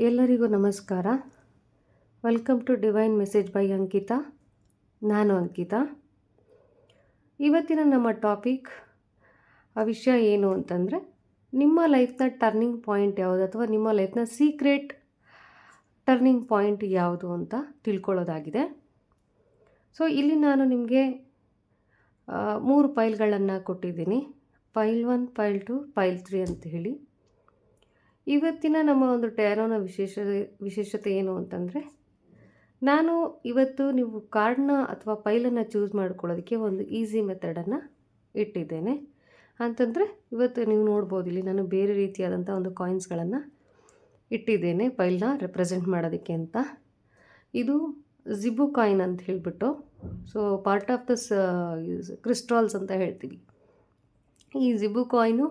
ಎಲ್ಲರಿಗೂ ನಮಸ್ಕಾರ. Welcome to divine message by Ankita. ನಾನು ಅಂಕಿತಾ. ಇವತ್ತಿನ ನಮ್ಮ ಟಾಪಿಕ್ ವಿಷಯ ಏನು ಅಂತಂದರೆ, ನಿಮ್ಮ ಲೈಫ್ನ ಟರ್ನಿಂಗ್ ಪಾಯಿಂಟ್ ಯಾವುದು ಅಥವಾ ನಿಮ್ಮ ಲೈಫ್ನ ಸೀಕ್ರೆಟ್ ಟರ್ನಿಂಗ್ ಪಾಯಿಂಟ್ ಯಾವುದು ಅಂತ ತಿಳ್ಕೊಳ್ಳೋದಾಗಿದೆ. ಸೊ ಇಲ್ಲಿ ನಾನು ನಿಮಗೆ 3 ಫೈಲ್ಗಳನ್ನು ಕೊಟ್ಟಿದ್ದೀನಿ. ಫೈಲ್ 1, ಫೈಲ್ 2, ಫೈಲ್ 3 ಅಂತ ಹೇಳಿ. ಇವತ್ತಿನ ನಮ್ಮ ಒಂದು ಟ್ಯಾರೋನ ವಿಶೇಷತೆ ಏನು ಅಂತಂದರೆ, ನಾನು ಇವತ್ತು ನೀವು ಕಾರ್ಡ್ನ ಅಥವಾ ಫೈಲನ್ನು ಚೂಸ್ ಮಾಡ್ಕೊಳ್ಳೋದಕ್ಕೆ ಒಂದು ಈಸಿ ಮೆಥಡನ್ನು ಇಟ್ಟಿದ್ದೇನೆ. ಅಂತಂದರೆ ಇವತ್ತು ನೀವು ನೋಡ್ಬೋದು, ಇಲ್ಲಿ ನಾನು ಬೇರೆ ರೀತಿಯಾದಂಥ ಒಂದು ಕಾಯಿನ್ಸ್ಗಳನ್ನು ಇಟ್ಟಿದ್ದೇನೆ ಫೈಲ್ನ ರೆಪ್ರೆಸೆಂಟ್ ಮಾಡೋದಕ್ಕೆ ಅಂತ. ಇದು ಜಿಬು ಕಾಯಿನ್ ಅಂತ ಹೇಳಿಬಿಟ್ಟು, ಸೊ ಪಾರ್ಟ್ ಆಫ್ ದ ಕ್ರಿಸ್ಟಾಲ್ಸ್ ಅಂತ ಹೇಳ್ತೀವಿ. ಈ ಜಿಬು ಕಾಯಿನು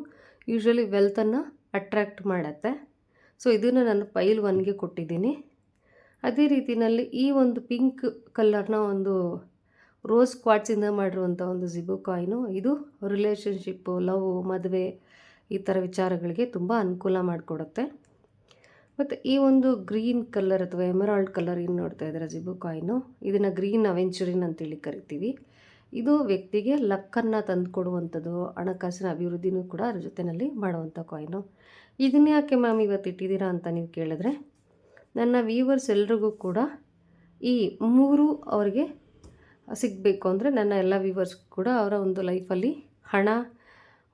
ಯೂಶ್ವಲಿ ವೆಲ್ತನ್ನು ಅಟ್ರ್ಯಾಕ್ಟ್ ಮಾಡುತ್ತೆ. ಸೊ ಇದನ್ನು ನಾನು ಫೈಲ್ 1ಗೆ ಕೊಟ್ಟಿದ್ದೀನಿ. ಅದೇ ರೀತಿಯಲ್ಲಿ ಈ ಒಂದು ಪಿಂಕ್ ಕಲರ್ನ ಒಂದು ರೋಸ್ ಕ್ವಾಟ್ಸಿಂದ ಮಾಡಿರುವಂಥ ಒಂದು ಜಿಬು ಕಾಯಿನು, ಇದು ರಿಲೇಷನ್ಶಿಪ್ಪು, ಲವ್, ಮದುವೆ ಈ ಥರ ವಿಚಾರಗಳಿಗೆ ತುಂಬ ಅನುಕೂಲ ಮಾಡಿಕೊಡುತ್ತೆ. ಮತ್ತು ಈ ಒಂದು ಗ್ರೀನ್ ಕಲರ್ ಅಥವಾ ಎಮರಾಲ್ಡ್ ಕಲರ್ ಏನು ನೋಡ್ತಾ ಇದ್ದಾರೆ ಜಿಬು ಕಾಯಿನು, ಇದನ್ನು ಗ್ರೀನ್ ಅವೆಂಚುರಿನ್ ಅಂತೇಳಿ ಕರಿತೀವಿ. ಇದು ವ್ಯಕ್ತಿಗೆ ಲಕ್ಕನ್ನು ತಂದು ಕೊಡುವಂಥದ್ದು, ಹಣಕಾಸಿನ ಅಭಿವೃದ್ಧಿನೂ ಕೂಡ ಅದ್ರ ಜೊತೆಯಲ್ಲಿ ಮಾಡುವಂಥ ಕಾಯಿನು. ಇದನ್ನ ಯಾಕೆ ಮ್ಯಾಮ್ ಇವತ್ತು ಇಟ್ಟಿದ್ದೀರಾ ಅಂತ ನೀವು ಕೇಳಿದ್ರೆ, ನನ್ನ ವ್ಯೂವರ್ಸ್ ಎಲ್ರಿಗೂ ಕೂಡ ಈ 3 ಅವರಿಗೆ ಸಿಗಬೇಕು ಅಂದರೆ, ನನ್ನ ಎಲ್ಲ ವ್ಯೂವರ್ಸ್ ಕೂಡ ಅವರ ಒಂದು ಲೈಫಲ್ಲಿ ಹಣ,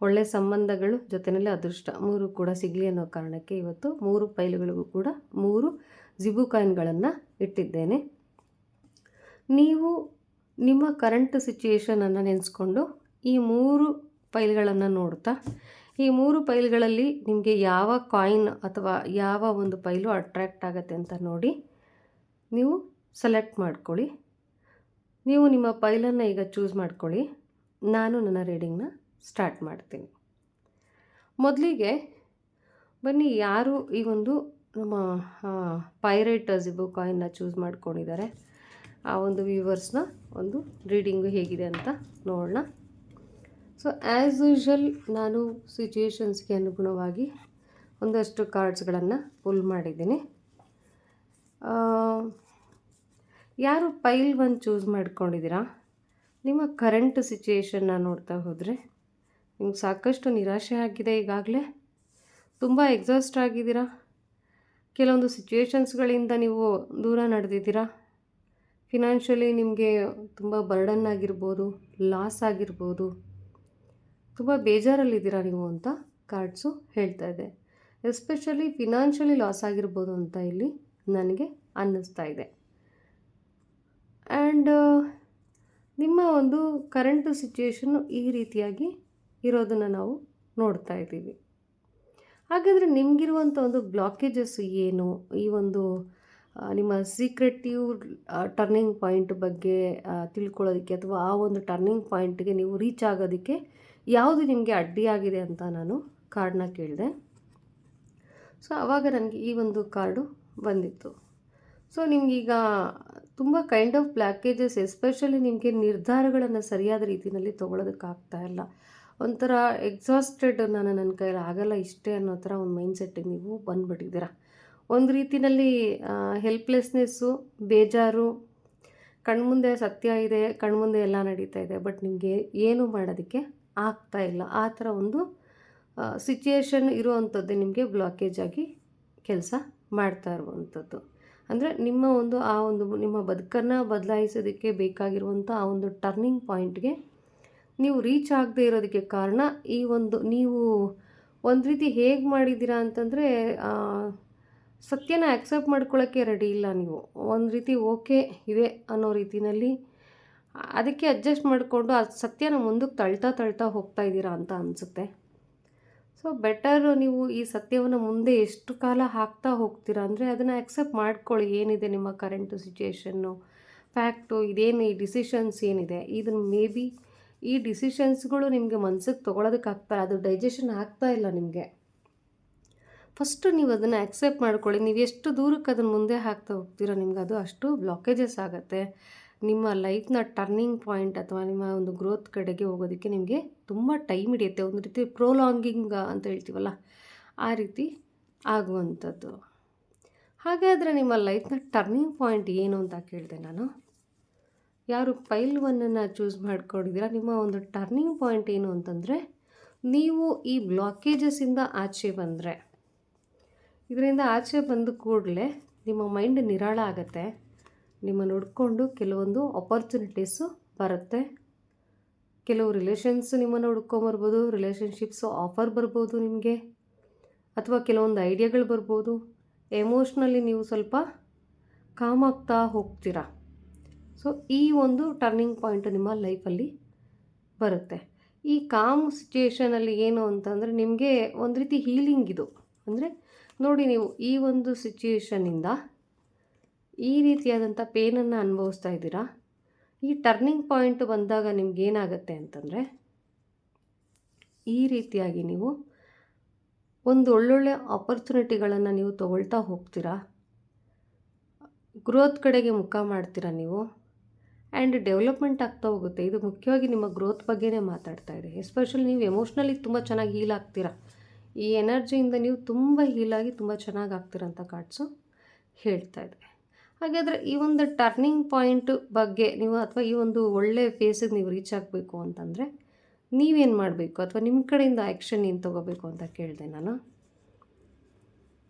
ಒಳ್ಳೆಯ ಸಂಬಂಧಗಳು ಜೊತೆಯಲ್ಲಿ ಅದೃಷ್ಟ 3 ಕೂಡ ಸಿಗಲಿ ಅನ್ನೋ ಕಾರಣಕ್ಕೆ ಇವತ್ತು 3 ಫೈಲ್ಗಳಿಗೂ ಕೂಡ 3 ಜಿಬು ಕಾಯಿನ್ಗಳನ್ನು ಇಟ್ಟಿದ್ದೇನೆ. ನೀವು ನಿಮ್ಮ ಕರೆಂಟ್ ಸಿಚುಯೇಷನನ್ನು ನೆನೆಸ್ಕೊಂಡು ಈ 3 ಫೈಲ್ಗಳನ್ನು ನೋಡ್ತಾ, ಈ 3 ಫೈಲ್ಗಳಲ್ಲಿ ನಿಮಗೆ ಯಾವ ಕಾಯಿನ್ ಅಥವಾ ಯಾವ ಒಂದು ಫೈಲು ಅಟ್ರ್ಯಾಕ್ಟ್ ಆಗುತ್ತೆ ಅಂತ ನೋಡಿ ನೀವು ಸೆಲೆಕ್ಟ್ ಮಾಡ್ಕೊಳ್ಳಿ. ನೀವು ನಿಮ್ಮ ಫೈಲನ್ನು ಈಗ ಚೂಸ್ ಮಾಡ್ಕೊಳ್ಳಿ. ನಾನು ನನ್ನ ರೀಡಿಂಗ್ನ ಸ್ಟಾರ್ಟ್ ಮಾಡ್ತೀನಿ. ಮೊದಲಿಗೆ ಬನ್ನಿ, ಯಾರು ಈ ಒಂದು ನಮ್ಮ ಪೈರೇಟ್ ಜಿಬು ಕಾಯಿನ್ನ ಚೂಸ್ ಮಾಡ್ಕೊಂಡಿದ್ದಾರೆ ಆ ಒಂದು ವ್ಯೂವರ್ಸ್ನ ಒಂದು ರೀಡಿಂಗು ಹೇಗಿದೆ ಅಂತ ನೋಡೋಣ. ಸೊ ಆ್ಯಸ್ ಯೂಶ್ವಲ್ ನಾನು ಸಿಚುಯೇಷನ್ಸ್ಗೆ ಅನುಗುಣವಾಗಿ ಒಂದಷ್ಟು ಕಾರ್ಡ್ಸ್ಗಳನ್ನು ಪುಲ್ ಮಾಡಿದ್ದೀನಿ. ಯಾರು ಫೈಲ್ 1 ಚೂಸ್ ಮಾಡ್ಕೊಂಡಿದ್ದೀರಾ, ನಿಮ್ಮ ಕರೆಂಟ್ ಸಿಚುಯೇಷನ್ನ ನೋಡ್ತಾ ಹೋದರೆ ನಿಮ್ಗೆ ಸಾಕಷ್ಟು ನಿರಾಶೆ ಆಗಿದೆ. ಈಗಾಗಲೇ ತುಂಬ ಎಕ್ಸಾಸ್ಟ್ ಆಗಿದ್ದೀರಾ. ಕೆಲವೊಂದು ಸಿಚುಯೇಷನ್ಸ್ಗಳಿಂದ ನೀವು ದೂರ ನಡೆದಿದ್ದೀರಾ. ಫಿನಾನ್ಷಿಯಲಿ ನಿಮಗೆ ತುಂಬ ಬರ್ಡನ್ ಆಗಿರ್ಬೋದು, ಲಾಸ್ ಆಗಿರ್ಬೋದು, ತುಂಬ ಬೇಜಾರಲ್ಲಿದ್ದೀರಾ ನೀವು ಅಂತ ಕಾರ್ಡ್ಸು ಹೇಳ್ತಾ ಇದೆ. ಎಸ್ಪೆಷಲಿ ಫಿನಾನ್ಷಿಯಲಿ ಲಾಸ್ ಆಗಿರ್ಬೋದು ಅಂತ ಇಲ್ಲಿ ನನಗೆ ಅನ್ನಿಸ್ತಾ ಇದೆ. ಆ್ಯಂಡ್ ನಿಮ್ಮ ಒಂದು ಕರೆಂಟ್ ಸಿಚುಯೇಷನ್ನು ಈ ರೀತಿಯಾಗಿ ಇರೋದನ್ನು ನಾವು ನೋಡ್ತಾ ಇದ್ದೀವಿ. ಹಾಗಾದರೆ ನಿಮಗಿರುವಂಥ ಒಂದು ಬ್ಲಾಕೇಜಸ್ ಏನು, ಈ ಒಂದು ನಿಮ್ಮ ಸೀಕ್ರೆಟಿವ್ ಟರ್ನಿಂಗ್ ಪಾಯಿಂಟ್ ಬಗ್ಗೆ ತಿಳ್ಕೊಳ್ಳೋದಕ್ಕೆ ಅಥವಾ ಆ ಒಂದು ಟರ್ನಿಂಗ್ ಪಾಯಿಂಟ್ಗೆ ನೀವು ರೀಚ್ ಆಗೋದಕ್ಕೆ ಯಾವುದು ನಿಮಗೆ ಅಡ್ಡಿಯಾಗಿದೆ ಅಂತ ನಾನು ಕಾರ್ಡ್ನ ಕೇಳಿದೆ. ಸೊ ಆವಾಗ ನನಗೆ ಈ ಒಂದು ಕಾರ್ಡು ಬಂದಿತ್ತು. ಸೊ ನಿಮಗೀಗ ತುಂಬ ಕೈಂಡ್ ಆಫ್ ಬ್ಲಾಕೇಜಸ್, ಎಸ್ಪೆಷಲಿ ನಿಮಗೆ ನಿರ್ಧಾರಗಳನ್ನು ಸರಿಯಾದ ರೀತಿಯಲ್ಲಿ ತೊಗೊಳೋದಕ್ಕಾಗ್ತಾ ಇಲ್ಲ. ಒಂಥರ ಎಕ್ಸಾಸ್ಟೆಡ್, ನನ್ನ ಕೈಯಲ್ಲಿ ಆಗಲ್ಲ ಇಷ್ಟೇ ಅನ್ನೋ ಥರ ಒಂದು ಮೈಂಡ್ಸೆಟ್ಟಿಗೆ ನೀವು ಬಂದುಬಿಟ್ಟಿದ್ದೀರಾ. ಒಂದು ರೀತಿಯಲ್ಲಿ ಹೆಲ್ಪ್ಲೆಸ್ನೆಸ್ಸು, ಬೇಜಾರು, ಕಣ್ಮುಂದೆ ಸತ್ಯ ಇದೆ, ಕಣ್ಮುಂದೆ ಎಲ್ಲ ನಡೀತಾ ಇದೆ, ಬಟ್ ನಿಮಗೆ ಏನು ಮಾಡೋದಕ್ಕೆ ಆಗ್ತಾ ಇಲ್ಲ. ಆ ಥರ ಒಂದು ಸಿಚುಯೇಷನ್ ಇರುವಂಥದ್ದೇ ನಿಮಗೆ ಬ್ಲಾಕೇಜ್ ಆಗಿ ಕೆಲಸ ಮಾಡ್ತಾ ಇರುವಂಥದ್ದು. ಅಂದರೆ ನಿಮ್ಮ ಒಂದು ಆ ಒಂದು ನಿಮ್ಮ ಬದುಕನ್ನು ಬದಲಾಯಿಸೋದಕ್ಕೆ ಬೇಕಾಗಿರುವಂಥ ಆ ಒಂದು ಟರ್ನಿಂಗ್ ಪಾಯಿಂಟ್ಗೆ ನೀವು ರೀಚ್ ಆಗದೆ ಇರೋದಕ್ಕೆ ಕಾರಣ ಈ ಒಂದು, ನೀವು ಒಂದು ರೀತಿ ಹೇಗೆ ಮಾಡಿದ್ದೀರಾ ಅಂತಂದರೆ, ಸತ್ಯನ ಆ್ಯಕ್ಸೆಪ್ಟ್ ಮಾಡ್ಕೊಳ್ಳೋಕ್ಕೆ ರೆಡಿ ಇಲ್ಲ ನೀವು. ಒಂದು ರೀತಿ ಓಕೆ ಇದೆ ಅನ್ನೋ ರೀತಿಯಲ್ಲಿ ಅದಕ್ಕೆ ಅಡ್ಜಸ್ಟ್ ಮಾಡಿಕೊಂಡು ಆ ಸತ್ಯನ ಮುಂದಕ್ಕೆ ತಳ್ತಾ ಹೋಗ್ತಾ ಇದ್ದೀರಾ ಅಂತ ಅನಿಸುತ್ತೆ. ಸೊ ಬೆಟರ್ ನೀವು ಈ ಸತ್ಯವನ್ನು ಮುಂದೆ ಎಷ್ಟು ಕಾಲ ಹಾಕ್ತಾ ಹೋಗ್ತೀರಾ ಅಂದರೆ ಅದನ್ನು ಆ್ಯಕ್ಸೆಪ್ಟ್ ಮಾಡ್ಕೊಳ್ಳಿ. ಏನಿದೆ ನಿಮ್ಮ ಕರೆಂಟ್ ಸಿಚುಯೇಷನ್ನು, ಫ್ಯಾಕ್ಟು, ಇದೇನು ಈ ಡಿಸಿಷನ್ಸ್ ಏನಿದೆ, ಇದನ್ನು ಮೇ ಬಿ ಈ ಡಿಸಿಷನ್ಸ್ಗಳು ನಿಮಗೆ ಮನಸ್ಸಿಗೆ ತೊಗೊಳೋದಕ್ಕಾಗ್ತಾ, ಅದು ಡೈಜೆಷನ್ ಆಗ್ತಾ ಇಲ್ಲ ನಿಮಗೆ. ಫಸ್ಟು ನೀವು ಅದನ್ನು ಆ್ಯಕ್ಸೆಪ್ಟ್ ಮಾಡ್ಕೊಳ್ಳಿ. ನೀವು ಎಷ್ಟು ದೂರಕ್ಕೆ ಅದನ್ನು ಮುಂದೆ ಹಾಕ್ತಾ ಹೋಗ್ತೀರೋ ನಿಮ್ಗೆ ಅದು ಅಷ್ಟು ಬ್ಲಾಕೇಜಸ್ ಆಗುತ್ತೆ. ನಿಮ್ಮ ಲೈಫ್ನ ಟರ್ನಿಂಗ್ ಪಾಯಿಂಟ್ ಅಥವಾ ನಿಮ್ಮ ಒಂದು ಗ್ರೋತ್ ಕಡೆಗೆ ಹೋಗೋದಕ್ಕೆ ನಿಮಗೆ ತುಂಬ ಟೈಮ್ ಹಿಡಿಯುತ್ತೆ. ಒಂದು ರೀತಿ ಪ್ರೋಲಾಂಗಿಂಗ್ ಅಂತ ಹೇಳ್ತೀವಲ್ಲ, ಆ ರೀತಿ ಆಗುವಂಥದ್ದು. ಹಾಗಾದರೆ ನಿಮ್ಮ ಲೈಫ್ನ ಟರ್ನಿಂಗ್ ಪಾಯಿಂಟ್ ಏನು ಅಂತ ಕೇಳಿದೆ ನಾನು. ಯಾರು ಪೈಲ್ ಒನ್ನನ್ನು ಚೂಸ್ ಮಾಡ್ಕೊಂಡಿದ್ದೀರಾ, ನಿಮ್ಮ ಒಂದು ಟರ್ನಿಂಗ್ ಪಾಯಿಂಟ್ ಏನು ಅಂತಂದರೆ, ನೀವು ಈ ಬ್ಲಾಕೇಜಸ್ಸಿಂದ ಆಚೆ ಬಂದರೆ, ಇದರಿಂದ ಆಚೆ ಬಂದ ಕೂಡಲೇ ನಿಮ್ಮ ಮೈಂಡ್ ನಿರಾಳ ಆಗುತ್ತೆ. ನಿಮ್ಮನ್ನು ಹುಡ್ಕೊಂಡು ಕೆಲವೊಂದು ಆಪರ್ಚುನಿಟೀಸು ಬರುತ್ತೆ. ಕೆಲವು ರಿಲೇಷನ್ಸ್ ನಿಮ್ಮನ್ನು ಹುಡ್ಕೊಂಬರ್ಬೋದು, ರಿಲೇಷನ್ಶಿಪ್ಸು ಆಫರ್ ಬರ್ಬೋದು ನಿಮಗೆ, ಅಥವಾ ಕೆಲವೊಂದು ಐಡಿಯಾಗಳು ಬರ್ಬೋದು. ಎಮೋಷ್ನಲಿ ನೀವು ಸ್ವಲ್ಪ ಕಾಮ್ ಆಗ್ತಾ ಹೋಗ್ತೀರಾ. ಸೊ ಈ ಒಂದು ಟರ್ನಿಂಗ್ ಪಾಯಿಂಟ್ ನಿಮ್ಮ ಲೈಫಲ್ಲಿ ಬರುತ್ತೆ. ಈ ಕಾಮ್ ಸಿಚುಯೇಷನಲ್ಲಿ ಏನು ಅಂತಂದರೆ ನಿಮಗೆ ಒಂದು ರೀತಿ ಹೀಲಿಂಗ್ ಇದು. ಅಂದರೆ ನೋಡಿ, ನೀವು ಈ ಒಂದು ಸಿಚುಯೇಷನ್ನಿಂದ ಈ ರೀತಿಯಾದಂಥ ಪೇನನ್ನು ಅನುಭವಿಸ್ತಾ ಇದ್ದೀರಾ. ಈ ಟರ್ನಿಂಗ್ ಪಾಯಿಂಟ್ ಬಂದಾಗ ನಿಮ್ಗೇನಾಗುತ್ತೆ ಅಂತಂದರೆ, ಈ ರೀತಿಯಾಗಿ ನೀವು ಒಂದು ಒಳ್ಳೊಳ್ಳೆ ಆಪರ್ಚುನಿಟಿಗಳನ್ನು ನೀವು ತಗೊಳ್ತಾ ಹೋಗ್ತೀರಾ. ಗ್ರೋತ್ ಕಡೆಗೆ ಮುಖ ಮಾಡ್ತೀರಾ ನೀವು, ಆ್ಯಂಡ್ ಡೆವಲಪ್ಮೆಂಟ್ ಆಗ್ತಾ ಹೋಗುತ್ತೆ. ಇದು ಮುಖ್ಯವಾಗಿ ನಿಮ್ಮ ಗ್ರೋತ್ ಬಗ್ಗೆನೇ ಮಾತಾಡ್ತಾ ಇದೆ. ಎಸ್ಪೆಷಲಿ ನೀವು ಎಮೋಷ್ನಲಿ ತುಂಬ ಚೆನ್ನಾಗಿ ಹೀಲ್ ಆಗ್ತೀರಾ. ಈ ಎನರ್ಜಿಯಿಂದ ನೀವು ತುಂಬ ಹೀಲಾಗಿ ತುಂಬ ಚೆನ್ನಾಗಿ ಆಗ್ತೀರ ಅಂತ ಕಾರ್ಡ್ಸು ಹೇಳ್ತಾ ಇದೆ. ಹಾಗಾದರೆ ಈ ಒಂದು ಟರ್ನಿಂಗ್ ಪಾಯಿಂಟ್ ಬಗ್ಗೆ ನೀವು, ಅಥವಾ ಈ ಒಂದು ಒಳ್ಳೆ ಫೇಸಿಗೆ ನೀವು ರೀಚ್ ಆಗಬೇಕು ಅಂತಂದರೆ ನೀವೇನು ಮಾಡಬೇಕು, ಅಥವಾ ನಿಮ್ಮ ಕಡೆಯಿಂದ ಆ್ಯಕ್ಷನ್ ಏನು ತೊಗೋಬೇಕು ಅಂತ ಕೇಳಿದೆ ನಾನು.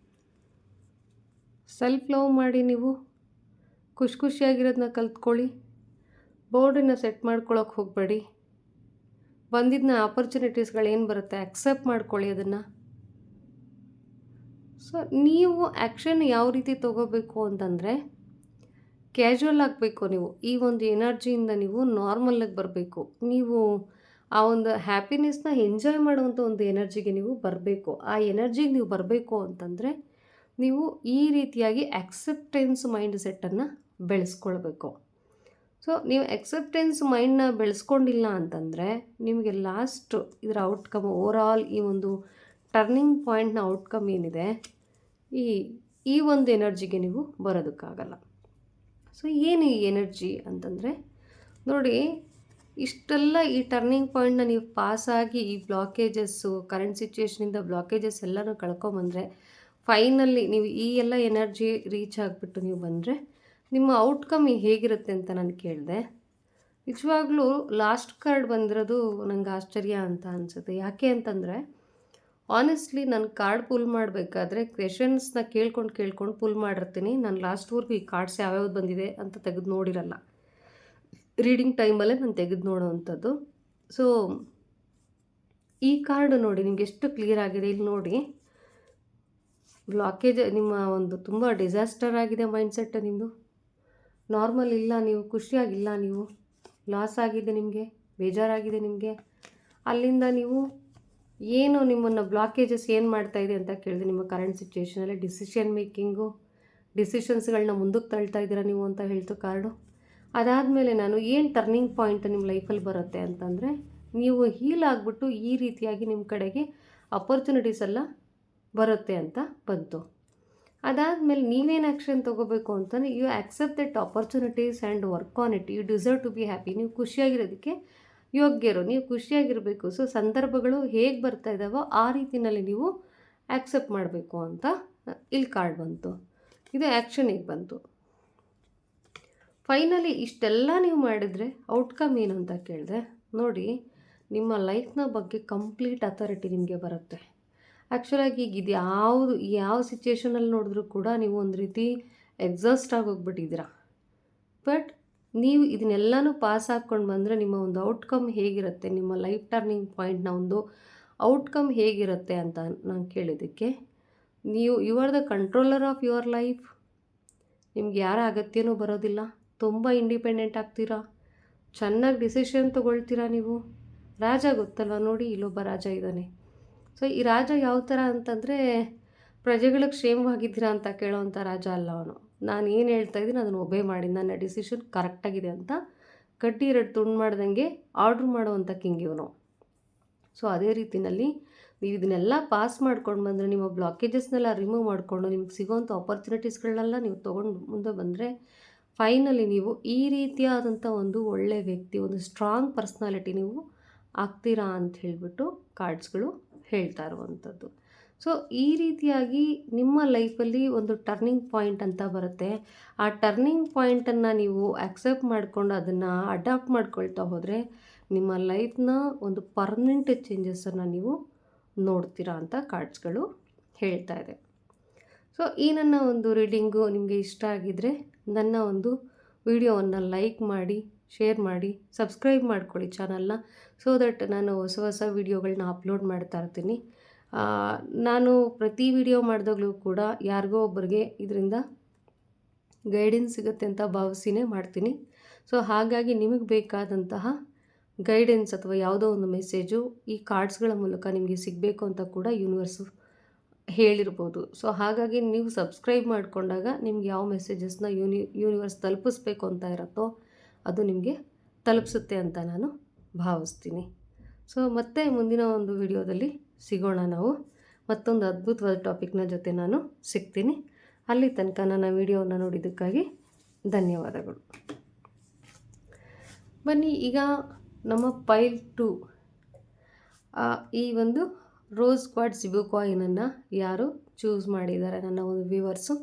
ಸೆಲ್ಫ್ ಲವ್ ಮಾಡಿ, ನೀವು ಖುಷಿಯಾಗಿರೋದನ್ನ ಕಲ್ತ್ಕೊಳ್ಳಿ. ಬೌಂಡ್ರಿನ ಸೆಟ್ ಮಾಡ್ಕೊಳ್ಳೋಕೆ ಹೋಗಬೇಡಿ. ಬಂದಿದ್ದನ್ನ ಆಪರ್ಚುನಿಟೀಸ್ಗಳೇನು ಬರುತ್ತೆ ಅಕ್ಸೆಪ್ಟ್ ಮಾಡ್ಕೊಳ್ಳಿ ಅದನ್ನು. ಸೊ ನೀವು ಆ್ಯಕ್ಷನ್ ಯಾವ ರೀತಿ ತೊಗೋಬೇಕು ಅಂತಂದರೆ, ಕ್ಯಾಶುವಲ್ ಆಗಬೇಕು. ನೀವು ಈ ಒಂದು ಎನರ್ಜಿಯಿಂದ ನೀವು ನಾರ್ಮಲಾಗಿ ಬರಬೇಕು. ನೀವು ಆ ಒಂದು ಹ್ಯಾಪಿನೆಸ್ನ ಎಂಜಾಯ್ ಮಾಡುವಂಥ ಒಂದು ಎನರ್ಜಿಗೆ ನೀವು ಬರಬೇಕು. ಆ ಎನರ್ಜಿಗೆ ನೀವು ಬರಬೇಕು ಅಂತಂದರೆ ನೀವು ಈ ರೀತಿಯಾಗಿ ಆಕ್ಸೆಪ್ಟೆನ್ಸ್ ಮೈಂಡ್ ಸೆಟ್ಟನ್ನು ಬೆಳೆಸ್ಕೊಳ್ಬೇಕು. ಸೊ ನೀವು ಆಕ್ಸೆಪ್ಟೆನ್ಸ್ ಮೈಂಡನ್ನ ಬೆಳೆಸ್ಕೊಂಡಿಲ್ಲ ಅಂತಂದರೆ ನಿಮಗೆ ಲಾಸ್ಟು ಇದರ ಔಟ್ಕಮ್, ಓವರಾಲ್ ಈ ಒಂದು ಟರ್ನಿಂಗ್ ಪಾಯಿಂಟ್ನ ಔಟ್ಕಮ್ ಏನಿದೆ, ಈ ಒಂದು ಎನರ್ಜಿಗೆ ನೀವು ಬರೋದಕ್ಕಾಗಲ್ಲ. ಸೊ ಏನು ಈ ಎನರ್ಜಿ ಅಂತಂದರೆ, ನೋಡಿ, ಇಷ್ಟೆಲ್ಲ ಈ ಟರ್ನಿಂಗ್ ಪಾಯಿಂಟ್ನ ನೀವು ಪಾಸಾಗಿ ಈ ಬ್ಲಾಕೇಜಸ್ಸು, ಕರೆಂಟ್ ಸಿಚುಯೇಷನಿಂದ ಬ್ಲಾಕೇಜಸ್ ಎಲ್ಲನೂ ಕಳ್ಕೊಂಬಂದರೆ, ಫೈನಲ್ಲಿ ನೀವು ಈ ಎಲ್ಲ ಎನರ್ಜಿ ರೀಚ್ ಆಗಿಬಿಟ್ಟು ನೀವು ಬಂದರೆ ನಿಮ್ಮ ಔಟ್ಕಮ್ ಹೇಗಿರುತ್ತೆ ಅಂತ ನಾನು ಕೇಳಿದೆ. ನಿಜವಾಗ್ಲೂ ಲಾಸ್ಟ್ ಕಾರ್ಡ್ ಬಂದಿರೋದು ನಂಗೆ ಆಶ್ಚರ್ಯ ಅಂತ ಅನಿಸುತ್ತೆ. ಯಾಕೆ ಅಂತಂದರೆ, ಆನೆಸ್ಟ್ಲಿ ನಾನು ಕಾರ್ಡ್ ಪುಲ್ ಮಾಡಬೇಕಾದ್ರೆ ಕ್ವೆಶನ್ಸ್ನ ಕೇಳ್ಕೊಂಡು ಪುಲ್ ಮಾಡಿರ್ತೀನಿ. ನಾನು ಲಾಸ್ಟ್ವರೆಗೂ ಈ ಕಾರ್ಡ್ಸ್ ಯಾವ್ಯಾವ್ದು ಬಂದಿದೆ ಅಂತ ತೆಗೆದು ನೋಡಿರಲ್ಲ. ರೀಡಿಂಗ್ ಟೈಮಲ್ಲೇ ನಾನು ತೆಗೆದು ನೋಡೋವಂಥದ್ದು. ಸೊ ಈ ಕಾರ್ಡ್ ನೋಡಿ ನಿಮ್ಗೆ ಎಷ್ಟು ಕ್ಲಿಯರ್ ಆಗಿದೆ. ಇಲ್ಲಿ ನೋಡಿ, ಬ್ಲಾಕೇಜ್, ನಿಮ್ಮ ಒಂದು ತುಂಬ ಡಿಸಾಸ್ಟರ್ ಆಗಿದೆ ಮೈಂಡ್ಸೆಟ್ ನಿಮ್ಮದು. ನಾರ್ಮಲ್ ಇಲ್ಲ, ನೀವು ಖುಷಿಯಾಗಿಲ್ಲ, ನೀವು ಲಾಸ್ ಆಗಿದೆ, ನಿಮಗೆ ಬೇಜಾರಾಗಿದೆ ನಿಮಗೆ. ಅಲ್ಲಿಂದ ನೀವು ಏನು ನಿಮ್ಮನ್ನು ಬ್ಲಾಕೇಜಸ್ ಏನು ಮಾಡ್ತಾಯಿದೆ ಅಂತ ಕೇಳಿದೆ. ನಿಮ್ಮ ಕರೆಂಟ್ ಸಿಚುಯೇಷನಲ್ಲಿ ಡಿಸಿಷನ್ ಮೇಕಿಂಗು, ಡಿಸಿಷನ್ಸ್ಗಳನ್ನ ಮುಂದಕ್ಕೆ ತಳ್ತಾ ಇದ್ದೀರಾ ನೀವು ಅಂತ ಹೇಳ್ತು ಕಾರ್ಡು. ಅದಾದಮೇಲೆ ನಾನು ಏನು ಟರ್ನಿಂಗ್ ಪಾಯಿಂಟ್ ನಿಮ್ಮ ಲೈಫಲ್ಲಿ ಬರುತ್ತೆ ಅಂತಂದರೆ, ನೀವು ಹೀಲ್ ಆಗಿಬಿಟ್ಟು ಈ ರೀತಿಯಾಗಿ ನಿಮ್ಮ ಕಡೆಗೆ ಅಪರ್ಚುನಿಟೀಸ್ ಎಲ್ಲ ಬರುತ್ತೆ ಅಂತ ಬಂತು. ಅದಾದಮೇಲೆ ನೀವೇನು ಆ್ಯಕ್ಷನ್ ತೊಗೋಬೇಕು ಅಂತಂದರೆ, you accept that opportunities and work on it. You deserve to be happy. ನೀವು ಖುಷಿಯಾಗಿರೋದಕ್ಕೆ ಯೋಗ್ಯರು, ನೀವು ಖುಷಿಯಾಗಿರಬೇಕು. ಸೊ ಸಂದರ್ಭಗಳು ಹೇಗೆ ಬರ್ತಾ ಇದ್ದಾವೋ ಆ ರೀತಿಯಲ್ಲಿ ನೀವು ಆ್ಯಕ್ಸೆಪ್ಟ್ ಮಾಡಬೇಕು ಅಂತ ಇಲ್ಲಿ ಕಾರ್ಡ್ ಬಂತು. ಇದು ಆ್ಯಕ್ಷನಿಗೆ ಬಂತು. ಫೈನಲಿ ಇಷ್ಟೆಲ್ಲ ನೀವು ಮಾಡಿದರೆ ಔಟ್ಕಮ್ ಏನು ಅಂತ ಕೇಳಿದೆ. ನೋಡಿ, ನಿಮ್ಮ ಲೈಫ್ನ ಬಗ್ಗೆ ಕಂಪ್ಲೀಟ್ ಅಥಾರಿಟಿ ನಿಮಗೆ ಬರುತ್ತೆ. ಆ್ಯಕ್ಚುಲಾಗಿ ಈಗ ಇದು ಯಾವ ಸಿಚುಯೇಷನಲ್ಲಿ ನೋಡಿದ್ರೂ ಕೂಡ ನೀವು ಒಂದು ರೀತಿ ಎಕ್ಸಾಸ್ಟ್ ಆಗೋಗ್ಬಿಟ್ಟಿದ್ದೀರಾ. ಬಟ್ ನೀವು ಇದನ್ನೆಲ್ಲನೂ ಪಾಸ್ ಹಾಕ್ಕೊಂಡು ಬಂದರೆ ನಿಮ್ಮ ಒಂದು ಔಟ್ಕಮ್ ಹೇಗಿರುತ್ತೆ, ನಿಮ್ಮ ಲೈಫ್ ಟರ್ನಿಂಗ್ ಪಾಯಿಂಟ್ನ ಒಂದು ಔಟ್ಕಮ್ ಹೇಗಿರುತ್ತೆ ಅಂತ ನಾನು ಕೇಳಿದ್ದಕ್ಕೆ, you are the controller of your life. ನಿಮ್ಗೆ ಯಾರ ಅಗತ್ಯನೂ ಬರೋದಿಲ್ಲ. ತುಂಬ ಇಂಡಿಪೆಂಡೆಂಟ್ ಆಗ್ತೀರಾ, ಚೆನ್ನಾಗಿ ಡಿಸಿಷನ್ ತೊಗೊಳ್ತೀರಾ. ನೀವು ರಾಜ ಗೊತ್ತಲ್ವ, ನೋಡಿ ಇಲ್ಲೊಬ್ಬ ರಾಜ ಇದ್ದಾನೆ. ಸೊ ಈ ರಾಜ ಯಾವ ಥರ ಅಂತಂದರೆ, ಪ್ರಜೆಗಳಿಗೆ ಕ್ಷೇಮವಾಗಿದ್ದೀರಾ ಅಂತ ಕೇಳೋವಂಥ ರಾಜ ಅಲ್ಲ ಅವನು. ನಾನು ಏನು ಹೇಳ್ತಾ ಇದ್ದೀನಿ ಅದನ್ನು ಒಬೇ ಮಾಡಿ, ನನ್ನ ಡಿಸಿಷನ್ ಕರೆಕ್ಟಾಗಿದೆ ಅಂತ ಕಡ್ಡಿ ಎರಡು ತುಂಡು ಮಾಡ್ದಂಗೆ ಆರ್ಡ್ರ್ ಮಾಡುವಂಥ ಕಿಂಗ್ ಇವನು. ಸೊ ಅದೇ ರೀತಿಯಲ್ಲಿ ನೀವು ಇದನ್ನೆಲ್ಲ ಪಾಸ್ ಮಾಡ್ಕೊಂಡು ಬಂದರೆ, ನಿಮ್ಮ ಬ್ಲಾಕೇಜಸ್ನೆಲ್ಲ ರಿಮೂವ್ ಮಾಡಿಕೊಂಡು ನಿಮ್ಗೆ ಸಿಗೋವಂಥ ಆಪರ್ಚುನಿಟೀಸ್ಗಳನ್ನೆಲ್ಲ ನೀವು ತೊಗೊಂಡು ಮುಂದೆ ಬಂದರೆ, ಫೈನಲಿ ನೀವು ಈ ರೀತಿಯಾದಂಥ ಒಂದು ಒಳ್ಳೆಯ ವ್ಯಕ್ತಿ, ಒಂದು ಸ್ಟ್ರಾಂಗ್ ಪರ್ಸ್ನಾಲಿಟಿ ನೀವು ಆಗ್ತೀರಾ ಅಂತ ಹೇಳಿಬಿಟ್ಟು ಕಾರ್ಡ್ಸ್ಗಳು ಹೇಳ್ತಾ ಇರುವಂಥದ್ದು. ಸೊ ಈ ರೀತಿಯಾಗಿ ನಿಮ್ಮ ಲೈಫಲ್ಲಿ ಒಂದು ಟರ್ನಿಂಗ್ ಪಾಯಿಂಟ್ ಅಂತ ಬರುತ್ತೆ. ಆ ಟರ್ನಿಂಗ್ ಪಾಯಿಂಟನ್ನು ನೀವು ಆಕ್ಸೆಪ್ಟ್ ಮಾಡಿಕೊಂಡು ಅದನ್ನು ಅಡಾಪ್ಟ್ ಮಾಡ್ಕೊಳ್ತಾ ಹೋದರೆ ನಿಮ್ಮ ಲೈಫ್ನ ಒಂದು ಪರ್ಮನೆಂಟ್ ಚೇಂಜಸನ್ನು ನೀವು ನೋಡ್ತೀರಾ ಅಂತ ಕಾರ್ಡ್ಸ್ಗಳು ಹೇಳ್ತಾ ಇದೆ. ಸೊ ಈ ನನ್ನ ಒಂದು ರೀಡಿಂಗು ನಿಮಗೆ ಇಷ್ಟ ಆಗಿದ್ದರೆ ನನ್ನ ಒಂದು ವಿಡಿಯೋವನ್ನು ಲೈಕ್ ಮಾಡಿ, ಶೇರ್ ಮಾಡಿ, ಸಬ್ಸ್ಕ್ರೈಬ್ ಮಾಡ್ಕೊಳ್ಳಿ ಚಾನಲ್ನ. ಸೊ ದಟ್ ನಾನು ಹೊಸ ಹೊಸ ವಿಡಿಯೋಗಳನ್ನ ಅಪ್ಲೋಡ್ ಮಾಡ್ತಾ ಇರ್ತೀನಿ. ನಾನು ಪ್ರತಿ ವಿಡಿಯೋ ಮಾಡಿದಾಗಲೂ ಕೂಡ ಯಾರಿಗೋ ಒಬ್ಬರಿಗೆ ಇದರಿಂದ ಗೈಡೆನ್ಸ್ ಸಿಗುತ್ತೆ ಅಂತ ಭಾವಿಸಿನೇ ಮಾಡ್ತೀನಿ. ಸೊ ಹಾಗಾಗಿ ನಿಮಗೆ ಬೇಕಾದಂತಹ ಗೈಡೆನ್ಸ್ ಅಥವಾ ಯಾವುದೋ ಒಂದು ಮೆಸೇಜು ಈ ಕಾರ್ಡ್ಸ್ಗಳ ಮೂಲಕ ನಿಮಗೆ ಸಿಗಬೇಕು ಅಂತ ಕೂಡ ಯೂನಿವರ್ಸು ಹೇಳಿರ್ಬೋದು. ಸೊ ಹಾಗಾಗಿ ನೀವು ಸಬ್ಸ್ಕ್ರೈಬ್ ಮಾಡಿಕೊಂಡಾಗ ನಿಮ್ಗೆ ಯಾವ ಮೆಸೇಜಸ್ನ ಯೂನಿವರ್ಸ್ ತಲುಪಿಸ್ಬೇಕು ಅಂತ ಇರುತ್ತೋ ಅದು ನಿಮಗೆ ತಲುಪಿಸುತ್ತೆ ಅಂತ ನಾನು ಭಾವಿಸ್ತೀನಿ. ಸೊ ಮತ್ತೆ ಮುಂದಿನ ಒಂದು ವಿಡಿಯೋದಲ್ಲಿ ಸಿಗೋಣ. ನಾವು ಮತ್ತೊಂದು ಅದ್ಭುತವಾದ ಟಾಪಿಕ್ನ ಜೊತೆ ನಾನು ಸಿಗ್ತೀನಿ. ಅಲ್ಲಿ ತನಕ ನನ್ನ ವಿಡಿಯೋವನ್ನು ನೋಡಿದ್ದಕ್ಕಾಗಿ ಧನ್ಯವಾದಗಳು. ಬನ್ನಿ ಈಗ ನಮ್ಮ ಪೈಲ್ 2 ಈ ಒಂದು ರೋಸ್ ಕ್ವಾರ್ಟ್ಸ್ ಸಿಬು ಕಾಯಿನನ್ನು ಯಾರು ಚೂಸ್ ಮಾಡಿದ್ದಾರೆ ನನ್ನ ಒಂದು ವ್ಯೂವರ್ಸು,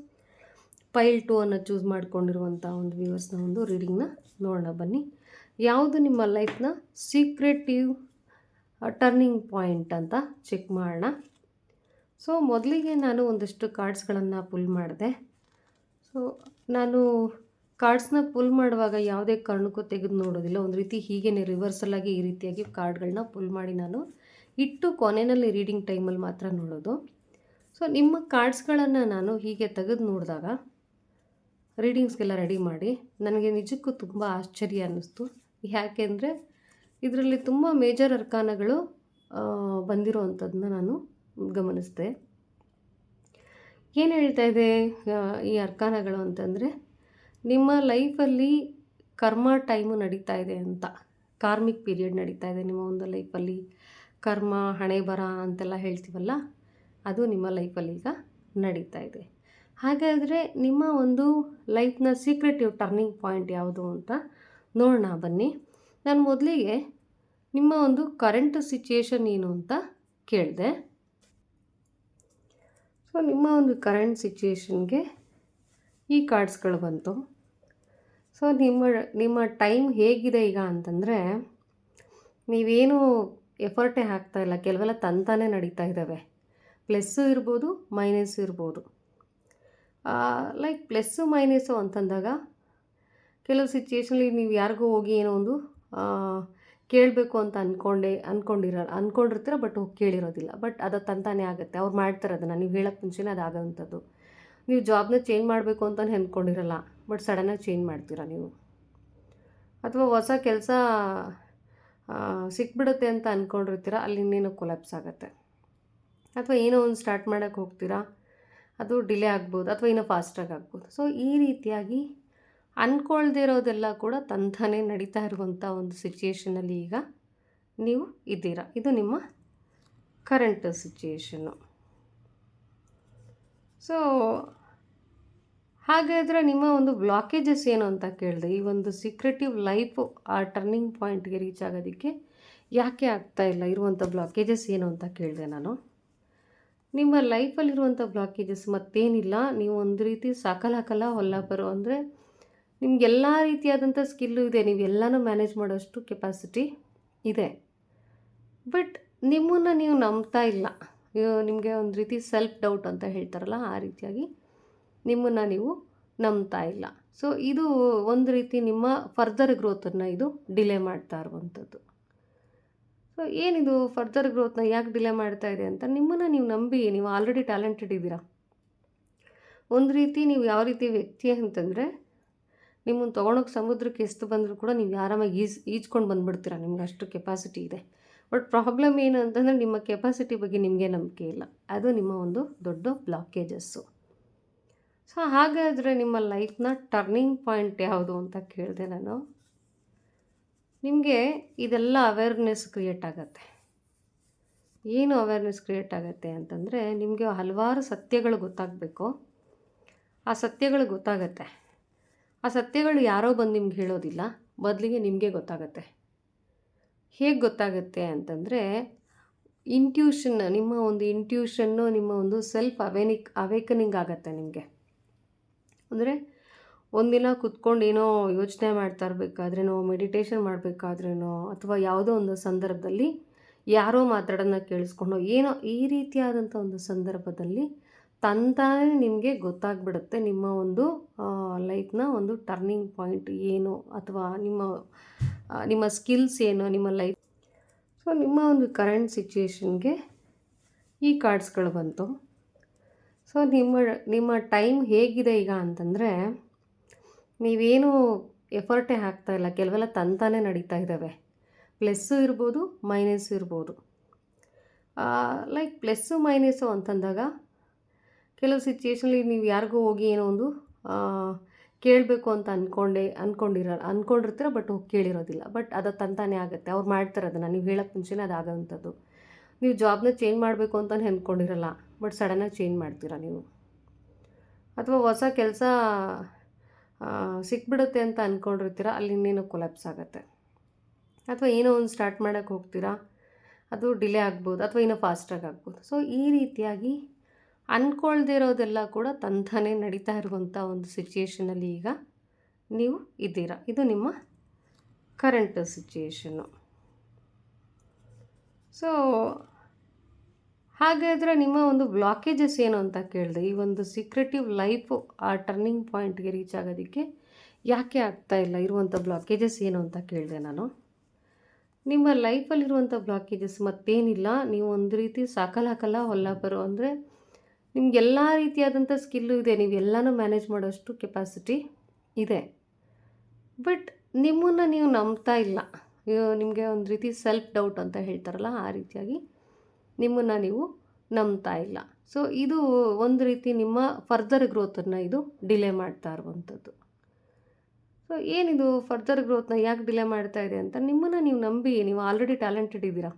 ಪೈಲ್ 2 ಅನ್ನು ಚೂಸ್ ಮಾಡ್ಕೊಂಡಿರುವಂಥ ಒಂದು ವ್ಯೂವರ್ಸ್ನ ಒಂದು ರೀಡಿಂಗ್ನ ನೋಡೋಣ ಬನ್ನಿ. ಯಾವುದು ನಿಮ್ಮ ಲೈಫ್ನ ಸೀಕ್ರೆಟಿವ್ ಟರ್ನಿಂಗ್ ಪಾಯಿಂಟ್ ಅಂತ ಚೆಕ್ ಮಾಡೋಣ. ಸೊ ಮೊದಲಿಗೆ ನಾನು ಒಂದಷ್ಟು ಕಾರ್ಡ್ಸ್ಗಳನ್ನು ಪುಲ್ ಮಾಡಿದೆ. ಸೊ ನಾನು ಕಾರ್ಡ್ಸ್ನ ಪುಲ್ ಮಾಡುವಾಗ ಯಾವುದೇ ಕಾರಣಕ್ಕೂ ತೆಗೆದು ನೋಡೋದಿಲ್ಲ. ಒಂದು ರೀತಿ ಹೀಗೇ ರಿವರ್ಸಲ್ಲಾಗಿ ಈ ರೀತಿಯಾಗಿ ಕಾರ್ಡ್ಗಳನ್ನ ಪುಲ್ ಮಾಡಿ ನಾನು ಇಟ್ಟು ಕೊನೆಯಲ್ಲಿ ರೀಡಿಂಗ್ ಟೈಮಲ್ಲಿ ಮಾತ್ರ ನೋಡೋದು. ಸೊ ನಿಮ್ಮ ಕಾರ್ಡ್ಸ್ಗಳನ್ನು ನಾನು ಹೀಗೆ ತೆಗೆದು ನೋಡಿದಾಗ ರೀಡಿಂಗ್ಸ್ಗೆಲ್ಲ ರೆಡಿ ಮಾಡಿ ನನಗೆ ನಿಜಕ್ಕೂ ತುಂಬ ಆಶ್ಚರ್ಯ ಅನ್ನಿಸ್ತು. ಯಾಕೆಂದರೆ ಇದರಲ್ಲಿ ತುಂಬ ಮೇಜರ್ ಅರ್ಕಾನಗಳು ಬಂದಿರೋ ಅಂಥದ್ದನ್ನ ನಾನು ಗಮನಿಸಿದೆ. ಏನು ಹೇಳ್ತಾ ಇದೆ ಈ ಅರ್ಕಾನಗಳು ಅಂತಂದರೆ, ನಿಮ್ಮ ಲೈಫಲ್ಲಿ ಕರ್ಮ ಟೈಮು ನಡೀತಾ ಇದೆ ಅಂತ, ಕಾರ್ಮಿಕ್ ಪೀರಿಯಡ್ ನಡೀತಾ ಇದೆ ನಿಮ್ಮ ಒಂದು ಲೈಫಲ್ಲಿ. ಕರ್ಮ, ಹಣೆ ಬರ ಅಂತೆಲ್ಲ ಹೇಳ್ತೀವಲ್ಲ, ಅದು ನಿಮ್ಮ ಲೈಫಲ್ಲಿ ಈಗ ನಡೀತಾ ಇದೆ. ಹಾಗಾದರೆ ನಿಮ್ಮ ಒಂದು ಲೈಫ್ನ ಸೀಕ್ರೆಟಿವ್ ಟರ್ನಿಂಗ್ ಪಾಯಿಂಟ್ ಯಾವುದು ಅಂತ ನೋಡೋಣ ಬನ್ನಿ. ನಾನು ಮೊದಲಿಗೆ ನಿಮ್ಮ ಒಂದು ಕರೆಂಟ್ ಸಿಚುಯೇಷನ್ ಏನು ಅಂತ ಕೇಳಿದೆ. ಸೊ ನಿಮ್ಮ ಒಂದು ಕರೆಂಟ್ ಸಿಚುಯೇಷನ್ಗೆ ಈ ಕಾರ್ಡ್ಸ್ಗಳು ಬಂತು. ಸೊ ನಿಮ್ಮ ಟೈಮ್ ಹೇಗಿದೆ ಈಗ ಅಂತಂದರೆ, ನೀವೇನು ಎಫರ್ಟೇ ಹಾಕ್ತಾಯಿಲ್ಲ, ಕೆಲವೆಲ್ಲ ತಂತಾನೇ ನಡೀತಾ ಇದ್ದಾವೆ. ಪ್ಲಸ್ಸು ಇರ್ಬೋದು, ಮೈನಸ್ಸು ಇರ್ಬೋದು. ಲೈಕ್ ಪ್ಲಸ್ಸು ಮೈನಸ್ಸು ಅಂತಂದಾಗ ಕೆಲವು ಸಿಚುಯೇಷನಲ್ಲಿ ನೀವು ಯಾರಿಗೂ ಹೋಗಿ ಏನೋ ಒಂದು ಕೇಳಬೇಕು ಅಂತ ಅಂದ್ಕೊಂಡಿರ್ತೀರ, ಬಟ್ ಹೋಗಿ ಕೇಳಿರೋದಿಲ್ಲ. ಬಟ್ ಅದು ತಂತಾನೇ ಆಗುತ್ತೆ, ಅವ್ರು ಮಾಡ್ತಾರೆ ಅದನ್ನು, ನೀವು ಹೇಳೋಕ್ಕೆ ಮುಂಚೆನೇ ಅದು ಆಗೋವಂಥದ್ದು. ನೀವು ಜಾಬ್ನ ಚೇಂಜ್ ಮಾಡಬೇಕು ಅಂತಲೇ ಅಂದ್ಕೊಂಡಿರಲ್ಲ, ಬಟ್ ಸಡನ್ನಾಗಿ ಚೇಂಜ್ ಮಾಡ್ತೀರಾ ನೀವು. ಅಥವಾ ಹೊಸ ಕೆಲಸ ಸಿಕ್ಬಿಡುತ್ತೆ ಅಂತ ಅಂದ್ಕೊಂಡಿರ್ತೀರ, ಅಲ್ಲಿ ಇನ್ನೇನೋ ಕೊಲ್ಯಾಪ್ಸ್ ಆಗುತ್ತೆ. ಅಥವಾ ಏನೋ ಒಂದು ಸ್ಟಾರ್ಟ್ ಮಾಡೋಕ್ಕೆ ಹೋಗ್ತೀರಾ, ಅದು ಡಿಲೇ ಆಗ್ಬೋದು, ಅಥವಾ ಇನ್ನೂ ಫಾಸ್ಟಾಗಿ ಆಗ್ಬೋದು. ಸೊ ಈ ರೀತಿಯಾಗಿ ಅಂದ್ಕೊಳ್ದೇ ಇರೋದೆಲ್ಲ ಕೂಡ ತಂತಾನೇ ನಡೀತಾ ಇರುವಂಥ ಒಂದು ಸಿಚುಯೇಷನಲ್ಲಿ ಈಗ ನೀವು ಇದ್ದೀರಾ. ಇದು ನಿಮ್ಮ ಕರೆಂಟ್ ಸಿಚುಯೇಷನ್ನು. ಸೊ ಹಾಗಾದರೆ ನಿಮ್ಮ ಒಂದು ಬ್ಲಾಕೇಜಸ್ ಏನು ಅಂತ ಕೇಳಿದೆ. ಈ ಒಂದು ಸೀಕ್ರೆಟಿವ್ ಲೈಫು ಆ ಟರ್ನಿಂಗ್ ಪಾಯಿಂಟ್ಗೆ ರೀಚ್ ಆಗೋದಕ್ಕೆ ಯಾಕೆ ಆಗ್ತಾಯಿಲ್ಲ, ಇರುವಂಥ ಬ್ಲಾಕೇಜಸ್ ಏನು ಅಂತ ಕೇಳಿದೆ ನಾನು. ನಿಮ್ಮ ಲೈಫಲ್ಲಿರುವಂಥ ಬ್ಲಾಕೇಜಸ್ ಮತ್ತೇನಿಲ್ಲ, ನೀವು ಒಂದು ರೀತಿ ಸಾಕಲಾಕಲ್ಲ ಹೊಲ್ಲಾಪರು. ಅಂದರೆ ನಿಮಗೆಲ್ಲ ರೀತಿಯಾದಂಥ ಸ್ಕಿಲ್ಲು ಇದೆ, ನೀವು ಎಲ್ಲನೂ ಮ್ಯಾನೇಜ್ ಮಾಡೋಷ್ಟು ಕೆಪಾಸಿಟಿ ಇದೆ. ಬಟ್ ನಿಮ್ಮನ್ನು ನೀವು ನಂಬ್ತಾ ಇಲ್ಲ. ನಿಮಗೆ ಒಂದು ರೀತಿ ಸೆಲ್ಫ್ ಡೌಟ್ ಅಂತ ಹೇಳ್ತಾರಲ್ಲ, ಆ ರೀತಿಯಾಗಿ ನಿಮ್ಮನ್ನು ನೀವು ನಂಬ್ತಾ ಇಲ್ಲ. ಸೊ ಇದು ಒಂದು ರೀತಿ ನಿಮ್ಮ ಫರ್ದರ್ ಗ್ರೋತನ್ನು ಇದು ಡಿಲೇ ಮಾಡ್ತಾ ಇರುವಂಥದ್ದು. ಸೊ ಏನಿದು ಫರ್ದರ್ ಗ್ರೋತ್ನ ಯಾಕೆ ಡಿಲೇ ಮಾಡ್ತಾ ಇದೆ ಅಂತ, ನಿಮ್ಮನ್ನು ನೀವು ನಂಬಿ, ನೀವು ಆಲ್ರೆಡಿ ಟ್ಯಾಲೆಂಟೆಡ್ ಇದ್ದೀರಾ. ಒಂದು ರೀತಿ ನೀವು ಯಾವ ರೀತಿ ವ್ಯಕ್ತಿ ಅಂತಂದರೆ, ನಿಮ್ಮನ್ನು ತೊಗೊಂಡೋಗಿ ಸಮುದ್ರಕ್ಕೆ ಎಷ್ಟು ಬಂದರೂ ಕೂಡ ನೀವು ಆರಾಮಾಗಿ ಈಜ್ಕೊಂಡು ಬಂದುಬಿಡ್ತೀರ, ನಿಮ್ಗೆ ಅಷ್ಟು ಕೆಪಾಸಿಟಿ ಇದೆ. ಬಟ್ ಪ್ರಾಬ್ಲಮ್ ಏನು ಅಂತಂದರೆ, ನಿಮ್ಮ ಕೆಪಾಸಿಟಿ ಬಗ್ಗೆ ನಿಮಗೆ ನಂಬಿಕೆ ಇಲ್ಲ. ಅದು ನಿಮ್ಮ ಒಂದು ದೊಡ್ಡ ಬ್ಲಾಕೇಜಸ್ಸು. ಸೊ ಹಾಗಾದರೆ ನಿಮ್ಮ ಲೈಫ್ನ ಟರ್ನಿಂಗ್ ಪಾಯಿಂಟ್ ಯಾವುದು ಅಂತ ಕೇಳಿದೆ ನಾನು. ನಿಮಗೆ ಇದೆಲ್ಲ ಅವೇರ್ನೆಸ್ ಕ್ರಿಯೇಟ್ ಆಗುತ್ತೆ. ಏನು ಅವೇರ್ನೆಸ್ ಕ್ರಿಯೇಟ್ ಆಗುತ್ತೆ ಅಂತಂದರೆ, ನಿಮಗೆ ಹಲವಾರು ಸತ್ಯಗಳು ಗೊತ್ತಾಗಬೇಕು. ಆ ಸತ್ಯಗಳು ಗೊತ್ತಾಗತ್ತೆ. ಆ ಸತ್ಯಗಳು ಯಾರೋ ಬಂದು ನಿಮ್ಗೆ ಹೇಳೋದಿಲ್ಲ, ಬದಲಿಗೆ ನಿಮಗೆ ಗೊತ್ತಾಗತ್ತೆ. ಹೇಗೆ ಗೊತ್ತಾಗುತ್ತೆ ಅಂತಂದರೆ, ನಿಮ್ಮ ಒಂದು ಇಂಟ್ಯೂಷನ್ನು, ನಿಮ್ಮ ಒಂದು ಸೆಲ್ಫ್ ಅವೇಕನಿಂಗ್ ಆಗುತ್ತೆ ನಿಮಗೆ. ಅಂದರೆ ಒಂದಿನ ಕುತ್ಕೊಂಡು ಏನೋ ಯೋಚನೆ ಮಾಡ್ತಾ ಇರಬೇಕಾದ್ರೇನೋ, ಮೆಡಿಟೇಷನ್ ಮಾಡಬೇಕಾದ್ರೇನೋ, ಅಥವಾ ಯಾವುದೋ ಒಂದು ಸಂದರ್ಭದಲ್ಲಿ ಯಾರೋ ಮಾತಾಡೋದನ್ನ ಕೇಳಿಸ್ಕೊಂಡು ಏನೋ ಈ ರೀತಿಯಾದಂಥ ಒಂದು ಸಂದರ್ಭದಲ್ಲಿ ತಂತಾನೇ ನಿಮಗೆ ಗೊತ್ತಾಗ್ಬಿಡುತ್ತೆ ನಿಮ್ಮ ಒಂದು ಲೈಫ್ನ ಒಂದು ಟರ್ನಿಂಗ್ ಪಾಯಿಂಟ್ ಏನು, ಅಥವಾ ನಿಮ್ಮ ಸ್ಕಿಲ್ಸ್ ಏನು, ನಿಮ್ಮ ಲೈಫ್. ಸೊ ನಿಮ್ಮ ಒಂದು ಕರೆಂಟ್ ಸಿಚುಯೇಷನ್ಗೆ ಈ ಕಾರ್ಡ್ಸ್ಗಳು ಬಂತು. ಸೊ ನಿಮ್ಮ ಟೈಮ್ ಹೇಗಿದೆ ಈಗ ಅಂತಂದರೆ, ನೀವೇನು ಎಫರ್ಟೇ ಹಾಕ್ತಾಯಿಲ್ಲ, ಕೆಲವೆಲ್ಲ ತಂತಾನೇ ನಡೀತಾ ಇದ್ದಾವೆ. ಪ್ಲಸ್ಸು ಇರ್ಬೋದು, ಮೈನಸ್ಸು ಇರ್ಬೋದು. ಲೈಕ್ ಪ್ಲಸ್ಸು ಮೈನಸ್ಸು ಅಂತಂದಾಗ ಕೆಲವು ಸಿಚುಯೇಷನಲ್ಲಿ ನೀವು ಯಾರಿಗೂ ಹೋಗಿ ಏನೋ ಒಂದು ಕೇಳಬೇಕು ಅಂತ ಅಂದ್ಕೊಂಡಿರ್ತೀರ, ಬಟ್ ಹೋಗಿ ಕೇಳಿರೋದಿಲ್ಲ. ಬಟ್ ಅದು ತಂತಾನೇ ಆಗುತ್ತೆ, ಅವ್ರು ಮಾಡ್ತಾರೆ ಅದನ್ನು, ನೀವು ಹೇಳೋಕ್ಕೆ ಮುಂಚೆನೇ ಅದು ಆಗೋವಂಥದ್ದು. ನೀವು ಜಾಬ್ನ ಚೇಂಜ್ ಮಾಡಬೇಕು ಅಂತಲೇ ಅಂದ್ಕೊಂಡಿರಲ್ಲ, ಬಟ್ ಸಡನ್ನಾಗಿ ಚೇಂಜ್ ಮಾಡ್ತೀರಾ ನೀವು. ಅಥವಾ ಹೊಸ ಕೆಲಸ ಸಿಕ್ಬಿಡುತ್ತೆ ಅಂತ ಅಂದ್ಕೊಂಡಿರ್ತೀರ, ಅಲ್ಲಿ ಇನ್ನೇನೋ ಕೊಲ್ಯಾಪ್ಸ್ ಆಗುತ್ತೆ. ಅಥವಾ ಏನೋ ಒಂದು ಸ್ಟಾರ್ಟ್ ಮಾಡೋಕ್ಕೆ ಹೋಗ್ತೀರಾ, ಅದು ಡಿಲೇ ಆಗ್ಬೋದು, ಅಥವಾ ಇನ್ನೂ ಫಾಸ್ಟಾಗಿ ಆಗ್ಬೋದು. ಸೊ ಈ ರೀತಿಯಾಗಿ ಅಂದ್ಕೊಳ್ದೇ ಇರೋದೆಲ್ಲ ಕೂಡ ತಂತಾನೇ ನಡೀತಾ ಇರುವಂಥ ಒಂದು ಸಿಚುಯೇಷನಲ್ಲಿ ಈಗ ನೀವು ಇದ್ದೀರಾ. ಇದು ನಿಮ್ಮ ಕರೆಂಟ್ ಸಿಚುಯೇಷನ್ನು. ಸೊ ಹಾಗಾದರೆ ನಿಮ್ಮ ಒಂದು ಬ್ಲಾಕೇಜಸ್ ಏನು ಅಂತ ಕೇಳಿದೆ. ಈ ಒಂದು ಸೀಕ್ರೆಟಿವ್ ಲೈಫು ಆ ಟರ್ನಿಂಗ್ ಪಾಯಿಂಟ್ಗೆ ರೀಚ್ ಆಗೋದಕ್ಕೆ ಯಾಕೆ ಆಗ್ತಾಯಿಲ್ಲ, ಇರುವಂಥ ಬ್ಲಾಕೇಜಸ್ ಏನು ಅಂತ ಕೇಳಿದೆ ನಾನು. ನಿಮ್ಮ ಲೈಫಲ್ಲಿರುವಂಥ ಬ್ಲಾಕೇಜಸ್ ಮತ್ತೇನಿಲ್ಲ, ನೀವು ಒಂದು ರೀತಿ ಸಾಕಲ್ಲ ಹೊಲ್ಲಾಪರು. ಅಂದರೆ ನಿಮಗೆಲ್ಲ ರೀತಿಯಾದಂಥ ಸ್ಕಿಲ್ಲು ಇದೆ, ನೀವು ಎಲ್ಲನೂ ಮ್ಯಾನೇಜ್ ಮಾಡೋಷ್ಟು ಕೆಪಾಸಿಟಿ ಇದೆ. ಬಟ್ ನಿಮ್ಮನ್ನು ನೀವು ನಂಬ್ತಾ ಇಲ್ಲ. ನಿಮಗೆ ಒಂದು ರೀತಿ ಸೆಲ್ಫ್ ಡೌಟ್ ಅಂತ ಹೇಳ್ತಾರಲ್ಲ, ಆ ರೀತಿಯಾಗಿ ನಿಮ್ಮನ್ನು ನೀವು ನಂಬ್ತಾ ಇಲ್ಲ. ಸೊ ಇದು ಒಂದು ರೀತಿ ನಿಮ್ಮ ಫರ್ದರ್ ಗ್ರೋತನ್ನು ಇದು ಡಿಲೇ ಮಾಡ್ತಾ ಇರುವಂಥದ್ದು. ಸೊ ಏನಿದು ಫರ್ದರ್ ಗ್ರೋತ್ನ ಯಾಕೆ ಡಿಲೇ ಮಾಡ್ತಾ ಇದೆ ಅಂತ, ನಿಮ್ಮನ್ನು ನೀವು ನಂಬಿ, ನೀವು ಆಲ್ರೆಡಿ ಟ್ಯಾಲೆಂಟೆಡ್ ಇದ್ದೀರಾ.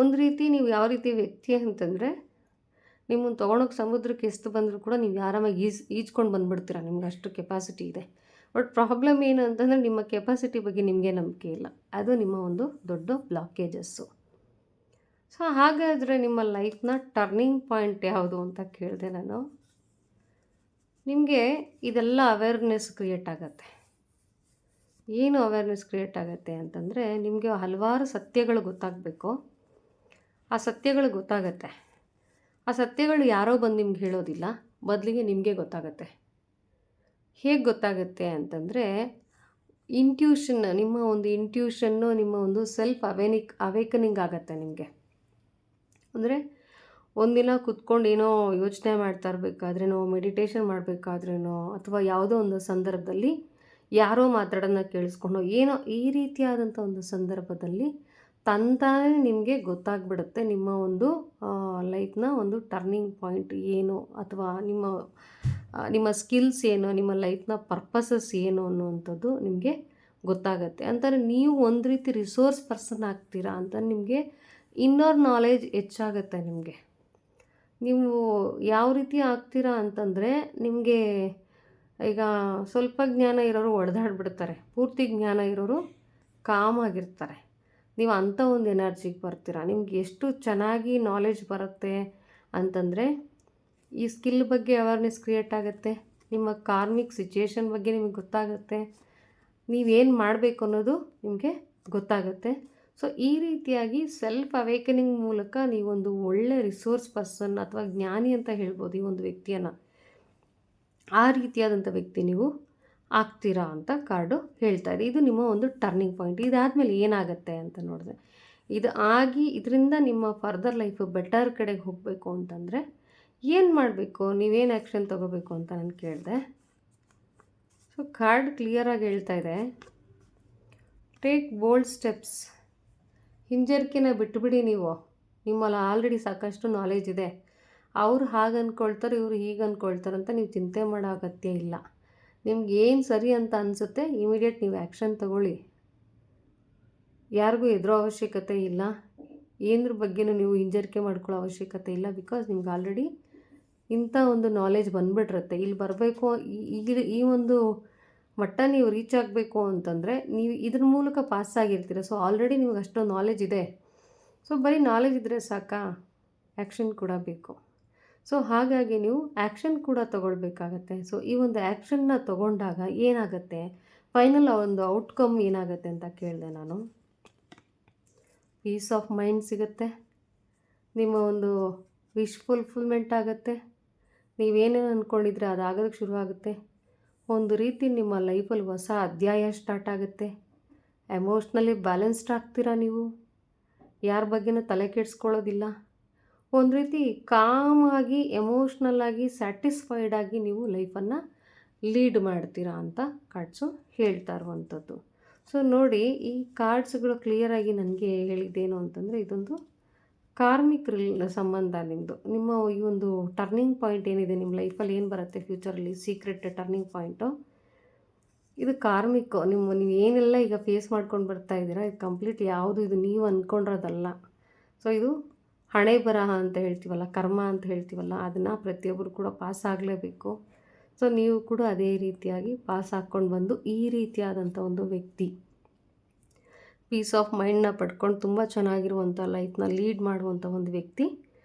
ಒಂದು ರೀತಿ ನೀವು ಯಾವ ರೀತಿ ವ್ಯಕ್ತಿ ಅಂತಂದರೆ, ನಿಮ್ಮನ್ನು ತೊಗೊಂಡೋಗಿ ಸಮುದ್ರಕ್ಕೆ ಎಷ್ಟು ಬಂದರೂ ಕೂಡ ನೀವು ಆರಾಮಾಗಿ ಈಜ್ಕೊಂಡು ಬಂದುಬಿಡ್ತೀರ, ನಿಮ್ಗೆ ಅಷ್ಟು ಕೆಪಾಸಿಟಿ ಇದೆ. ಬಟ್ ಪ್ರಾಬ್ಲಮ್ ಏನು ಅಂತಂದರೆ, ನಿಮ್ಮ ಕೆಪಾಸಿಟಿ ಬಗ್ಗೆ ನಿಮಗೆ ನಂಬಿಕೆ ಇಲ್ಲ. ಅದು ನಿಮ್ಮ ಒಂದು ದೊಡ್ಡ ಬ್ಲಾಕೇಜಸ್ಸು. ಸೊ ಹಾಗಾದರೆ ನಿಮ್ಮ ಲೈಫ್ನ ಟರ್ನಿಂಗ್ ಪಾಯಿಂಟ್ ಯಾವುದು ಅಂತ ಕೇಳಿದೆ ನಾನು. ನಿಮಗೆ ಇದೆಲ್ಲ ಅವೇರ್ನೆಸ್ ಕ್ರಿಯೇಟ್ ಆಗುತ್ತೆ. ಏನು ಅವೇರ್ನೆಸ್ ಕ್ರಿಯೇಟ್ ಆಗುತ್ತೆ ಅಂತಂದರೆ, ನಿಮಗೆ ಹಲವಾರು ಸತ್ಯಗಳು ಗೊತ್ತಾಗಬೇಕು. ಆ ಸತ್ಯಗಳು ಗೊತ್ತಾಗತ್ತೆ. ಆ ಸತ್ಯಗಳು ಯಾರೋ ಬಂದು ನಿಮ್ಗೆ ಹೇಳೋದಿಲ್ಲ, ಬದಲಿಗೆ ನಿಮಗೆ ಗೊತ್ತಾಗತ್ತೆ. ಹೇಗೆ ಗೊತ್ತಾಗುತ್ತೆ ಅಂತಂದರೆ, ನಿಮ್ಮ ಒಂದು ಇಂಟ್ಯೂಷನ್ನು, ನಿಮ್ಮ ಒಂದು ಸೆಲ್ಫ್ ಅವೇಕನಿಂಗ್ ಆಗುತ್ತೆ ನಿಮಗೆ. ಅಂದರೆ ಒಂದಿನ ಕುತ್ಕೊಂಡು ಏನೋ ಯೋಚನೆ ಮಾಡ್ತಾ ಇರಬೇಕಾದ್ರೇನೋ, ಮೆಡಿಟೇಷನ್ ಮಾಡಬೇಕಾದ್ರೇನೋ, ಅಥವಾ ಯಾವುದೋ ಒಂದು ಸಂದರ್ಭದಲ್ಲಿ ಯಾರೋ ಮಾತಾಡೋದನ್ನ ಕೇಳಿಸ್ಕೊಂಡು ಏನೋ ಈ ರೀತಿಯಾದಂಥ ಒಂದು ಸಂದರ್ಭದಲ್ಲಿ ತಂತಾನೇ ನಿಮಗೆ ಗೊತ್ತಾಗ್ಬಿಡುತ್ತೆ ನಿಮ್ಮ ಒಂದು ಲೈಫ್ನ ಒಂದು ಟರ್ನಿಂಗ್ ಪಾಯಿಂಟ್ ಏನು, ಅಥವಾ ನಿಮ್ಮ ಸ್ಕಿಲ್ಸ್ ಏನು, ನಿಮ್ಮ ಲೈಫ್ನ ಪರ್ಪಸಸ್ ಏನು ಅನ್ನುವಂಥದ್ದು ನಿಮಗೆ ಗೊತ್ತಾಗುತ್ತೆ. ಅಂತಾರೆ ನೀವು ಒಂದು ರೀತಿ ರಿಸೋರ್ಸ್ ಪರ್ಸನ್ ಆಗ್ತೀರಾ ಅಂತ, ನಿಮಗೆ ಇನ್ನರ್ ನಾಲೆಜ್ ಹೆಚ್ಚಾಗುತ್ತೆ. ನಿಮಗೆ ನೀವು ಯಾವ ರೀತಿ ಆಗ್ತೀರಾ ಅಂತಂದರೆ, ನಿಮಗೆ ಈಗ ಸ್ವಲ್ಪ ಜ್ಞಾನ ಇರೋರು ಒಡೆದಾಡ್ಬಿಡ್ತಾರೆ, ಪೂರ್ತಿ ಜ್ಞಾನ ಇರೋರು ಕಾಮಾಗಿರ್ತಾರೆ. ನೀವು ಅಂಥ ಒಂದು ಎನರ್ಜಿಗೆ ಬರ್ತೀರ. ನಿಮ್ಗೆ ಎಷ್ಟು ಚೆನ್ನಾಗಿ ನಾಲೆಜ್ ಬರುತ್ತೆ ಅಂತಂದರೆ, ಈ ಸ್ಕಿಲ್ ಬಗ್ಗೆ ಅವೇರ್ನೆಸ್ ಕ್ರಿಯೇಟ್ ಆಗುತ್ತೆ, ನಿಮ್ಮ ಕಾರ್ಮಿಕ್ ಸಿಚುಯೇಷನ್ ಬಗ್ಗೆ ನಿಮಗೆ ಗೊತ್ತಾಗುತ್ತೆ, ನೀವೇನು ಮಾಡಬೇಕು ಅನ್ನೋದು ನಿಮಗೆ ಗೊತ್ತಾಗುತ್ತೆ. ಸೊ ಈ ರೀತಿಯಾಗಿ ಸೆಲ್ಫ್ ಅವೇಕನಿಂಗ್ ಮೂಲಕ ನೀವೊಂದು ಒಳ್ಳೆ ರಿಸೋರ್ಸ್ ಪರ್ಸನ್ ಅಥವಾ ಜ್ಞಾನಿ ಅಂತ ಹೇಳ್ಬೋದು ಈ ಒಂದು ವ್ಯಕ್ತಿಯನ್ನು. ಆ ರೀತಿಯಾದಂಥ ವ್ಯಕ್ತಿ ನೀವು ಆಗ್ತೀರಾ ಅಂತ ಕಾರ್ಡು ಹೇಳ್ತಾ ಇದೆ. ಇದು ನಿಮ್ಮ ಒಂದು ಟರ್ನಿಂಗ್ ಪಾಯಿಂಟ್. ಇದಾದಮೇಲೆ ಏನಾಗುತ್ತೆ ಅಂತ ನೋಡಿದೆ, ಇದರಿಂದ ನಿಮ್ಮ ಫರ್ದರ್ ಲೈಫು ಬೆಟರ್ ಕಡೆಗೆ ಹೋಗಬೇಕು ಅಂತಂದರೆ ಏನು ಮಾಡಬೇಕು, ನೀವೇನು ಆ್ಯಕ್ಷನ್ ತೊಗೋಬೇಕು ಅಂತ ನಾನು ಕೇಳಿದೆ. ಸೊ ಕಾರ್ಡ್ ಕ್ಲಿಯರಾಗಿ ಹೇಳ್ತಾ ಇದೆ, ಟೇಕ್ ಬೋಲ್ಡ್ ಸ್ಟೆಪ್ಸ್. ಹಿಂಜರಿಕೆನ ಬಿಟ್ಟುಬಿಡಿ. ನಿಮ್ಮಲ್ಲಿ ಆಲ್ರೆಡಿ ಸಾಕಷ್ಟು ನಾಲೆಜ್ ಇದೆ. ಅವ್ರು ಹಾಗೆ ಅಂದ್ಕೊಳ್ತಾರೆ, ಇವರು ಹೀಗೆ ಅಂದ್ಕೊಳ್ತಾರೆ ಅಂತ ನೀವು ಚಿಂತೆ ಮಾಡೋ ಅಗತ್ಯ ಇಲ್ಲ. ನಿಮ್ಗೆ ಏನು ಸರಿ ಅಂತ ಅನಿಸುತ್ತೆ ಇಮಿಡಿಯೇಟ್ ನೀವು ಆ್ಯಕ್ಷನ್ ತಗೊಳ್ಳಿ. ಯಾರಿಗೂ ಹೆದರೋ ಅವಶ್ಯಕತೆ ಇಲ್ಲ, ಏನರ ಬಗ್ಗೆನೂ ನೀವು ಹಿಂಜರಿಕೆ ಮಾಡ್ಕೊಳ್ಳೋ ಅವಶ್ಯಕತೆ ಇಲ್ಲ. ಬಿಕಾಸ್ ನಿಮ್ಗೆ ಆಲ್ರೆಡಿ ಇಂಥ ಒಂದು ನಾಲೆಜ್ ಬಂದುಬಿಟ್ಟಿರುತ್ತೆ. ಇಲ್ಲಿ ಬರಬೇಕು, ಈ ಒಂದು ಮಟ್ಟ ನೀವು ರೀಚ್ ಆಗಬೇಕು ಅಂತಂದರೆ ನೀವು ಇದ್ರ ಮೂಲಕ ಪಾಸ್ ಆಗಿರ್ತೀರ. ಸೊ ಆಲ್ರೆಡಿ ನಿಮ್ಗೆ ಅಷ್ಟೊಂದು ನಾಲೆಜ್ ಇದೆ. ಸೊ ಬರೀ ನಾಲೆಜ್ ಇದ್ದರೆ ಸಾಕಾ? ಆ್ಯಕ್ಷನ್ ಕೂಡ ಬೇಕು. ಸೊ ಹಾಗಾಗಿ ನೀವು ಆ್ಯಕ್ಷನ್ ಕೂಡ ತೊಗೊಳ್ಬೇಕಾಗತ್ತೆ. ಸೊ ಈ ಒಂದು ಆ್ಯಕ್ಷನ್ನ ತೊಗೊಂಡಾಗ ಏನಾಗುತ್ತೆ, ಫೈನಲ್ ಆ ಒಂದು ಔಟ್ಕಮ್ ಏನಾಗುತ್ತೆ ಅಂತ ಕೇಳಿದೆ ನಾನು. ಪೀಸ್ ಆಫ್ ಮೈಂಡ್ ಸಿಗುತ್ತೆ, ನಿಮ್ಮ ಒಂದು ವಿಶ್ ಫುಲ್ಫಿಲ್ಮೆಂಟ್ ಆಗುತ್ತೆ, ನೀವೇನೇನು ಅಂದ್ಕೊಂಡಿದ್ರೆ ಅದಾಗೋದಕ್ಕೆ ಶುರುವಾಗುತ್ತೆ. ಒಂದು ರೀತಿ ನಿಮ್ಮ ಲೈಫಲ್ಲಿ ಹೊಸ ಅಧ್ಯಾಯ ಸ್ಟಾರ್ಟ್ ಆಗುತ್ತೆ. ಎಮೋಷ್ನಲಿ ಬ್ಯಾಲೆನ್ಸ್ಡ್ ಆಗ್ತೀರಾ ನೀವು, ಯಾರ ಬಗ್ಗೆನೂ ತಲೆ ಕೆಡಿಸ್ಕೊಳ್ಳೋದಿಲ್ಲ. ಒಂದು ರೀತಿ ಕಾಮಾಗಿ ಎಮೋಷ್ನಲ್ಲಾಗಿ ಸ್ಯಾಟಿಸ್ಫೈಡ್ ಆಗಿ ನೀವು ಲೈಫನ್ನು ಲೀಡ್ ಮಾಡ್ತೀರಾ ಅಂತ ಕಾರ್ಡ್ಸು ಹೇಳ್ತಾ ಇರುವಂಥದ್ದು. ಸೊ ನೋಡಿ, ಈ ಕಾರ್ಡ್ಸ್ಗಳು ಕ್ಲಿಯರಾಗಿ ನನಗೆ ಹೇಳಿದ್ದೇನು ಅಂತಂದರೆ, ಇದೊಂದು ಕಾರ್ಮಿಕ್ ಸಂಬಂಧ ನಿಮ್ಮದು. ನಿಮ್ಮ ಈ ಒಂದು ಟರ್ನಿಂಗ್ ಪಾಯಿಂಟ್ ಏನಿದೆ ನಿಮ್ಮ ಲೈಫಲ್ಲಿ, ಏನು ಬರುತ್ತೆ ಫ್ಯೂಚರಲ್ಲಿ ಸೀಕ್ರೆಟ್ ಟರ್ನಿಂಗ್ ಪಾಯಿಂಟು, ಇದು ಕಾರ್ಮಿಕ್. ನೀವು ಏನೆಲ್ಲ ಈಗ ಫೇಸ್ ಮಾಡ್ಕೊಂಡು ಬರ್ತಾ ಇದ್ದೀರಾ, ಇದು ಕಂಪ್ಲೀಟ್ ಯಾವುದು ಇದು ನೀವು ಅಂದ್ಕೊಂಡಿರೋದಲ್ಲ. ಸೊ ಇದು ಹಣೆ ಬರಹ ಅಂತ ಹೇಳ್ತೀವಲ್ಲ, ಕರ್ಮ ಅಂತ ಹೇಳ್ತೀವಲ್ಲ, ಅದನ್ನು ಪ್ರತಿಯೊಬ್ಬರು ಕೂಡ ಪಾಸ್ ಆಗಲೇಬೇಕು. ಸೊ ನೀವು ಕೂಡ ಅದೇ ರೀತಿಯಾಗಿ ಪಾಸ್ ಹಾಕ್ಕೊಂಡು ಬಂದು ಈ ರೀತಿಯಾದಂಥ ಒಂದು ವ್ಯಕ್ತಿ ಪೀಸ್ ಆಫ್ ಮೈಂಡ್ನ ಪಡ್ಕೊಂಡು ತುಂಬ ಚೆನ್ನಾಗಿರುವಂಥ ಲೈಫ್ನ ಲೀಡ್ ಮಾಡುವಂಥ ಒಂದು ವ್ಯಕ್ತಿ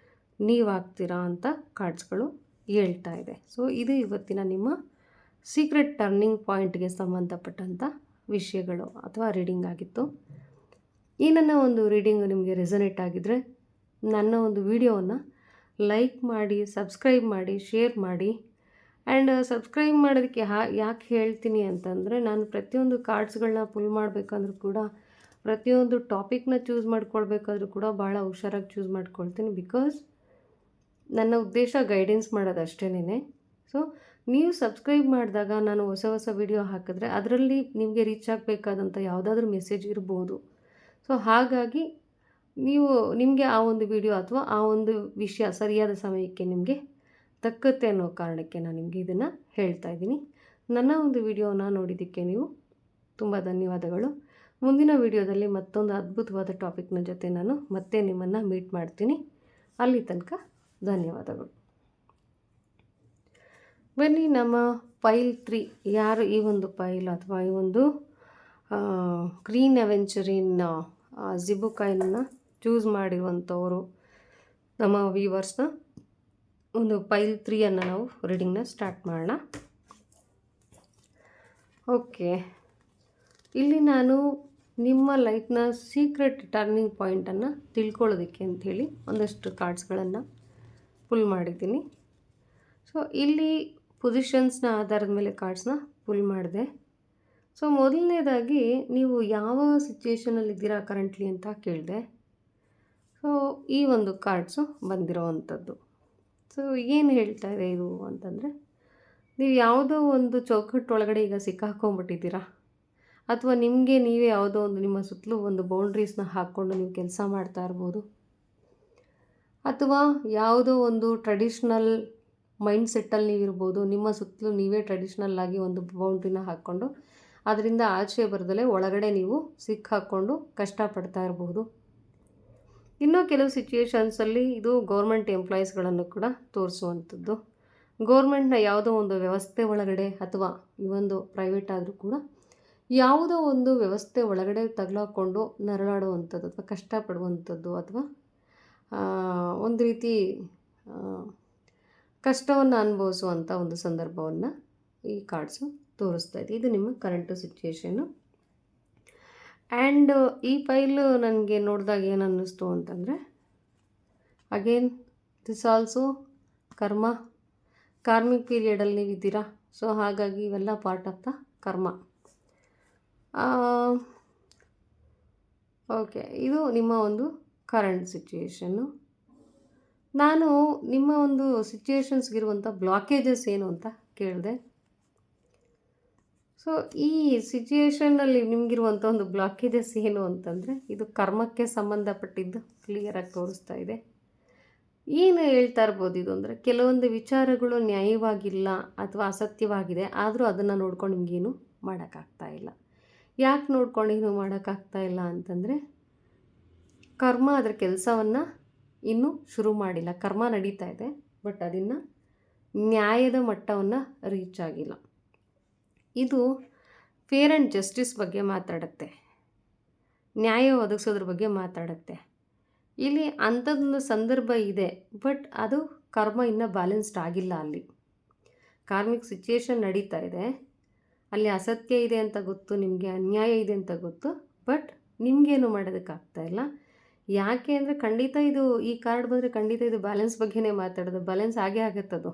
ನೀವಾಗ್ತೀರಾ ಅಂತ ಕಾರ್ಡ್ಸ್ಗಳು ಹೇಳ್ತಾ ಇದೆ. ಸೊ ಇದು ಇವತ್ತಿನ ನಿಮ್ಮ ಸೀಕ್ರೆಟ್ ಟರ್ನಿಂಗ್ ಪಾಯಿಂಟ್ಗೆ ಸಂಬಂಧಪಟ್ಟಂಥ ವಿಷಯಗಳು ಅಥವಾ ರೀಡಿಂಗ್ ಆಗಿತ್ತು. ಈ ನನ್ನ ಒಂದು ರೀಡಿಂಗ್ ನಿಮಗೆ ರೆಸನೇಟ್ ಆಗಿದ್ದರೆ ನನ್ನ ಒಂದು ವಿಡಿಯೋವನ್ನು ಲೈಕ್ ಮಾಡಿ, ಸಬ್ಸ್ಕ್ರೈಬ್ ಮಾಡಿ, ಶೇರ್ ಮಾಡಿ. ಆ್ಯಂಡ್ ಸಬ್ಸ್ಕ್ರೈಬ್ ಮಾಡೋದಕ್ಕೆ ಯಾಕೆ ಹೇಳ್ತೀನಿ ಅಂತಂದರೆ, ನಾನು ಪ್ರತಿಯೊಂದು ಕಾರ್ಡ್ಸ್ಗಳನ್ನ ಪುಲ್ ಮಾಡಬೇಕಂದ್ರೂ ಕೂಡ, ಪ್ರತಿಯೊಂದು ಟಾಪಿಕ್ನ ಚೂಸ್ ಮಾಡ್ಕೊಳ್ಬೇಕಾದ್ರೂ ಕೂಡ ಭಾಳ ಹುಷಾರಾಗಿ ಚೂಸ್ ಮಾಡ್ಕೊಳ್ತೀನಿ. ಬಿಕಾಸ್ ನನ್ನ ಉದ್ದೇಶ ಗೈಡೆನ್ಸ್ ಮಾಡೋದು ಅಷ್ಟೇನೆ. ಸೊ ನೀವು ಸಬ್ಸ್ಕ್ರೈಬ್ ಮಾಡಿದಾಗ ನಾನು ಹೊಸ ಹೊಸ ವಿಡಿಯೋ ಹಾಕಿದ್ರೆ ಅದರಲ್ಲಿ ನಿಮಗೆ ರೀಚ್ ಆಗಬೇಕಾದಂಥ ಯಾವುದಾದ್ರೂ ಮೆಸೇಜ್ ಇರ್ಬೋದು. ಸೊ ಹಾಗಾಗಿ ನಿಮಗೆ ಆ ಒಂದು ವಿಡಿಯೋ ಅಥವಾ ಆ ಒಂದು ವಿಷಯ ಸರಿಯಾದ ಸಮಯಕ್ಕೆ ನಿಮಗೆ ತಕ್ಕತ್ತೆ ಅನ್ನೋ ಕಾರಣಕ್ಕೆ ನಾನು ನಿಮಗೆ ಇದನ್ನು ಹೇಳ್ತಾ ಇದ್ದೀನಿ. ನನ್ನ ಒಂದು ವಿಡಿಯೋನ ನೋಡಿದ್ದಕ್ಕೆ ನೀವು ತುಂಬ ಧನ್ಯವಾದಗಳು. ಮುಂದಿನ ವಿಡಿಯೋದಲ್ಲಿ ಮತ್ತೊಂದು ಅದ್ಭುತವಾದ ಟಾಪಿಕ್ನ ಜೊತೆ ನಾನು ಮತ್ತೆ ನಿಮ್ಮನ್ನು ಮೀಟ್ ಮಾಡ್ತೀನಿ. ಅಲ್ಲಿ ತನಕ ಧನ್ಯವಾದಗಳು. ಬನ್ನಿ, ನಮ್ಮ ಫೈಲ್ 3 ಯಾರು ಈ ಒಂದು ಫೈಲ್ ಅಥವಾ ಈ ಒಂದು ಗ್ರೀನ್ ಅವೆಂಚರಿನ್ ಜಿಬುಕಾಯಿನ ಚೂಸ್ ಮಾಡಿರುವಂಥವರು ನಮ್ಮ ವ್ಯೂವರ್ಸ್ನ ಒಂದು ಫೈಲ್ 3 ನಾವು ರೀಡಿಂಗ್ನ ಸ್ಟಾರ್ಟ್ ಮಾಡೋಣ. ಓಕೆ, ಇಲ್ಲಿ ನಾನು ನಿಮ್ಮ ಲೈಫ್ನ ಸೀಕ್ರೆಟ್ ಟರ್ನಿಂಗ್ ಪಾಯಿಂಟನ್ನು ತಿಳ್ಕೊಳ್ಳೋದಕ್ಕೆ ಅಂಥೇಳಿ ಒಂದಷ್ಟು ಕಾರ್ಡ್ಸ್ಗಳನ್ನು ಪುಲ್ ಮಾಡಿದ್ದೀನಿ. ಸೊ ಇಲ್ಲಿ ಪೊಸಿಷನ್ಸ್ನ ಆಧಾರದ ಮೇಲೆ ಕಾರ್ಡ್ಸ್ನ ಪುಲ್ ಮಾಡಿದೆ. ಸೊ ಮೊದಲನೇದಾಗಿ ನೀವು ಯಾವ ಸಿಚುವೇಷನಲ್ಲಿದ್ದೀರಾ ಕರೆಂಟ್ಲಿ ಅಂತ ಕೇಳಿದೆ. ಸೊ ಈ ಒಂದು ಕಾರ್ಡ್ಸು ಬಂದಿರೋ ಅಂಥದ್ದು. ಸೊ ಏನು ಹೇಳ್ತಾ ಇದೆ ಇದು ಅಂತಂದರೆ, ನೀವು ಯಾವುದೋ ಒಂದು ಚೌಕಟ್ಟೊಳಗಡೆ ಈಗ ಸಿಕ್ಕಾಕೊಂಡ್ಬಿಟ್ಟಿದ್ದೀರಾ, ಅಥವಾ ನಿಮಗೆ ನೀವೇ ಯಾವುದೋ ಒಂದು ನಿಮ್ಮ ಸುತ್ತಲೂ ಒಂದು ಬೌಂಡ್ರೀಸ್ನ ಹಾಕ್ಕೊಂಡು ನೀವು ಕೆಲಸ ಮಾಡ್ತಾ ಇರ್ಬೋದು, ಅಥವಾ ಯಾವುದೋ ಒಂದು ಟ್ರೆಡಿಷ್ನಲ್ ಮೈಂಡ್ ಸೆಟ್ಟಲ್ಲಿ ನೀವಿರ್ಬೋದು. ನಿಮ್ಮ ಸುತ್ತಲೂ ನೀವೇ ಟ್ರೆಡಿಷ್ನಲ್ ಆಗಿ ಒಂದು ಬೌಂಡ್ರಿನ ಹಾಕ್ಕೊಂಡು ಅದರಿಂದ ಆಚೆ ಬರದಲ್ಲೇ ಒಳಗಡೆ ನೀವು ಸಿಕ್ಕಾಕ್ಕೊಂಡು ಕಷ್ಟಪಡ್ತಾ ಇರ್ಬೋದು. ಇನ್ನೂ ಕೆಲವು ಸಿಚುವೇಶನ್ಸಲ್ಲಿ ಇದು ಗೌರ್ಮೆಂಟ್ ಎಂಪ್ಲಾಯೀಸ್ಗಳನ್ನು ಕೂಡ ತೋರಿಸುವಂಥದ್ದು. ಗೌರ್ಮೆಂಟ್ನ ಯಾವುದೋ ಒಂದು ವ್ಯವಸ್ಥೆ ಒಳಗಡೆ ಅಥವಾ ಈ ಒಂದು ಪ್ರೈವೇಟ್ ಆದರೂ ಕೂಡ ಯಾವುದೋ ಒಂದು ವ್ಯವಸ್ಥೆ ಒಳಗಡೆ ತಗಲಾಕೊಂಡು ನರಳಾಡುವಂಥದ್ದು ಅಥವಾ ಕಷ್ಟಪಡುವಂಥದ್ದು ಅಥವಾ ಒಂದು ರೀತಿ ಕಷ್ಟವನ್ನು ಅನುಭವಿಸುವಂಥ ಒಂದು ಸಂದರ್ಭವನ್ನು ಈ ಕಾರ್ಡ್ಸು ತೋರಿಸ್ತಾ ಇದೆ. ಇದು ನಿಮ್ಮ ಕರೆಂಟು ಸಿಚುವೇಶನ್ನು. ಆ್ಯಂಡ್ ಈ ಫೈಲು ನನಗೆ ನೋಡಿದಾಗ ಏನು ಅನ್ನಿಸ್ತು ಅಂತಂದರೆ, ಅಗೇನ್ ದಿಸ್ ಆಲ್ಸೋ ಕಾರ್ಮಿಕ್ ಪೀರಿಯಡಲ್ಲಿ ನೀವಿದ್ದೀರಾ. ಸೊ ಹಾಗಾಗಿ ಇವೆಲ್ಲ part of the karma. Okay, ಇದು ನಿಮ್ಮ ಒಂದು ಕರೆಂಟ್ ಸಿಚುವೇಶನ್ನು. ನಾನು ನಿಮ್ಮ ಒಂದು ಸಿಚುವೇಶನ್ಸ್ಗಿರುವಂಥ ಬ್ಲಾಕೇಜಸ್ ಏನು ಅಂತ ಕೇಳಿದೆ. ಸೊ ಈ ಸಿಚುವೇಷನ್ನಲ್ಲಿ ನಿಮಗಿರುವಂಥ ಒಂದು ಬ್ಲಾಕೇಜಸ್ ಏನು ಅಂತಂದರೆ, ಇದು ಕರ್ಮಕ್ಕೆ ಸಂಬಂಧಪಟ್ಟಿದ್ದು ಕ್ಲಿಯರಾಗಿ ತೋರಿಸ್ತಾ ಇದೆ. ಏನು ಹೇಳ್ತಾ ಇರ್ಬೋದು ಇದು ಅಂದರೆ, ಕೆಲವೊಂದು ವಿಚಾರಗಳು ನ್ಯಾಯವಾಗಿಲ್ಲ ಅಥವಾ ಅಸತ್ಯವಾಗಿದೆ, ಆದರೂ ಅದನ್ನು ನೋಡ್ಕೊಂಡು ನಿಮಗೇನು ಮಾಡೋಕ್ಕಾಗ್ತಾ ಇಲ್ಲ. ಯಾಕೆ ನೋಡ್ಕೊಂಡು ಏನು ಮಾಡೋಕ್ಕಾಗ್ತಾ ಇಲ್ಲ ಅಂತಂದರೆ, ಕರ್ಮ ಅದರ ಕೆಲಸವನ್ನು ಇನ್ನೂ ಶುರು ಮಾಡಿಲ್ಲ. ಕರ್ಮ ನಡೀತಾ ಇದೆ, ಬಟ್ ಅದನ್ನು ನ್ಯಾಯದ ಮಟ್ಟವನ್ನು ರೀಚ್ ಆಗಿಲ್ಲ. ಇದು ಫೇರ್ ಆ್ಯಂಡ್ ಜಸ್ಟಿಸ್ ಬಗ್ಗೆ ಮಾತಾಡುತ್ತೆ, ನ್ಯಾಯ ಒದಗಿಸೋದ್ರ ಬಗ್ಗೆ ಮಾತಾಡುತ್ತೆ. ಇಲ್ಲಿ ಅಂಥದ್ದೊಂದು ಸಂದರ್ಭ ಇದೆ, ಬಟ್ ಅದು ಕರ್ಮ ಇನ್ನೂ ಬ್ಯಾಲೆನ್ಸ್ಡ್ ಆಗಿಲ್ಲ. ಅಲ್ಲಿ ಕಾರ್ಮಿಕ್ ಸಿಚುಯೇಷನ್ ನಡೀತಾ ಇದೆ, ಅಲ್ಲಿ ಅಸತ್ಯ ಇದೆ ಅಂತ ಗೊತ್ತು, ನಿಮಗೆ ಅನ್ಯಾಯ ಇದೆ ಅಂತ ಗೊತ್ತು, ಬಟ್ ನಿಮಗೇನು ಮಾಡೋದಕ್ಕಾಗ್ತಾ ಇಲ್ಲ. ಯಾಕೆ ಅಂದರೆ ಖಂಡಿತ ಇದು ಈ ಕಾರ್ಡ್ ಬಂದರೆ ಖಂಡಿತ ಇದು ಬ್ಯಾಲೆನ್ಸ್ ಬಗ್ಗೆನೇ ಮಾತಾಡೋದು. ಬ್ಯಾಲೆನ್ಸ್ ಆಗೇ ಆಗುತ್ತದು.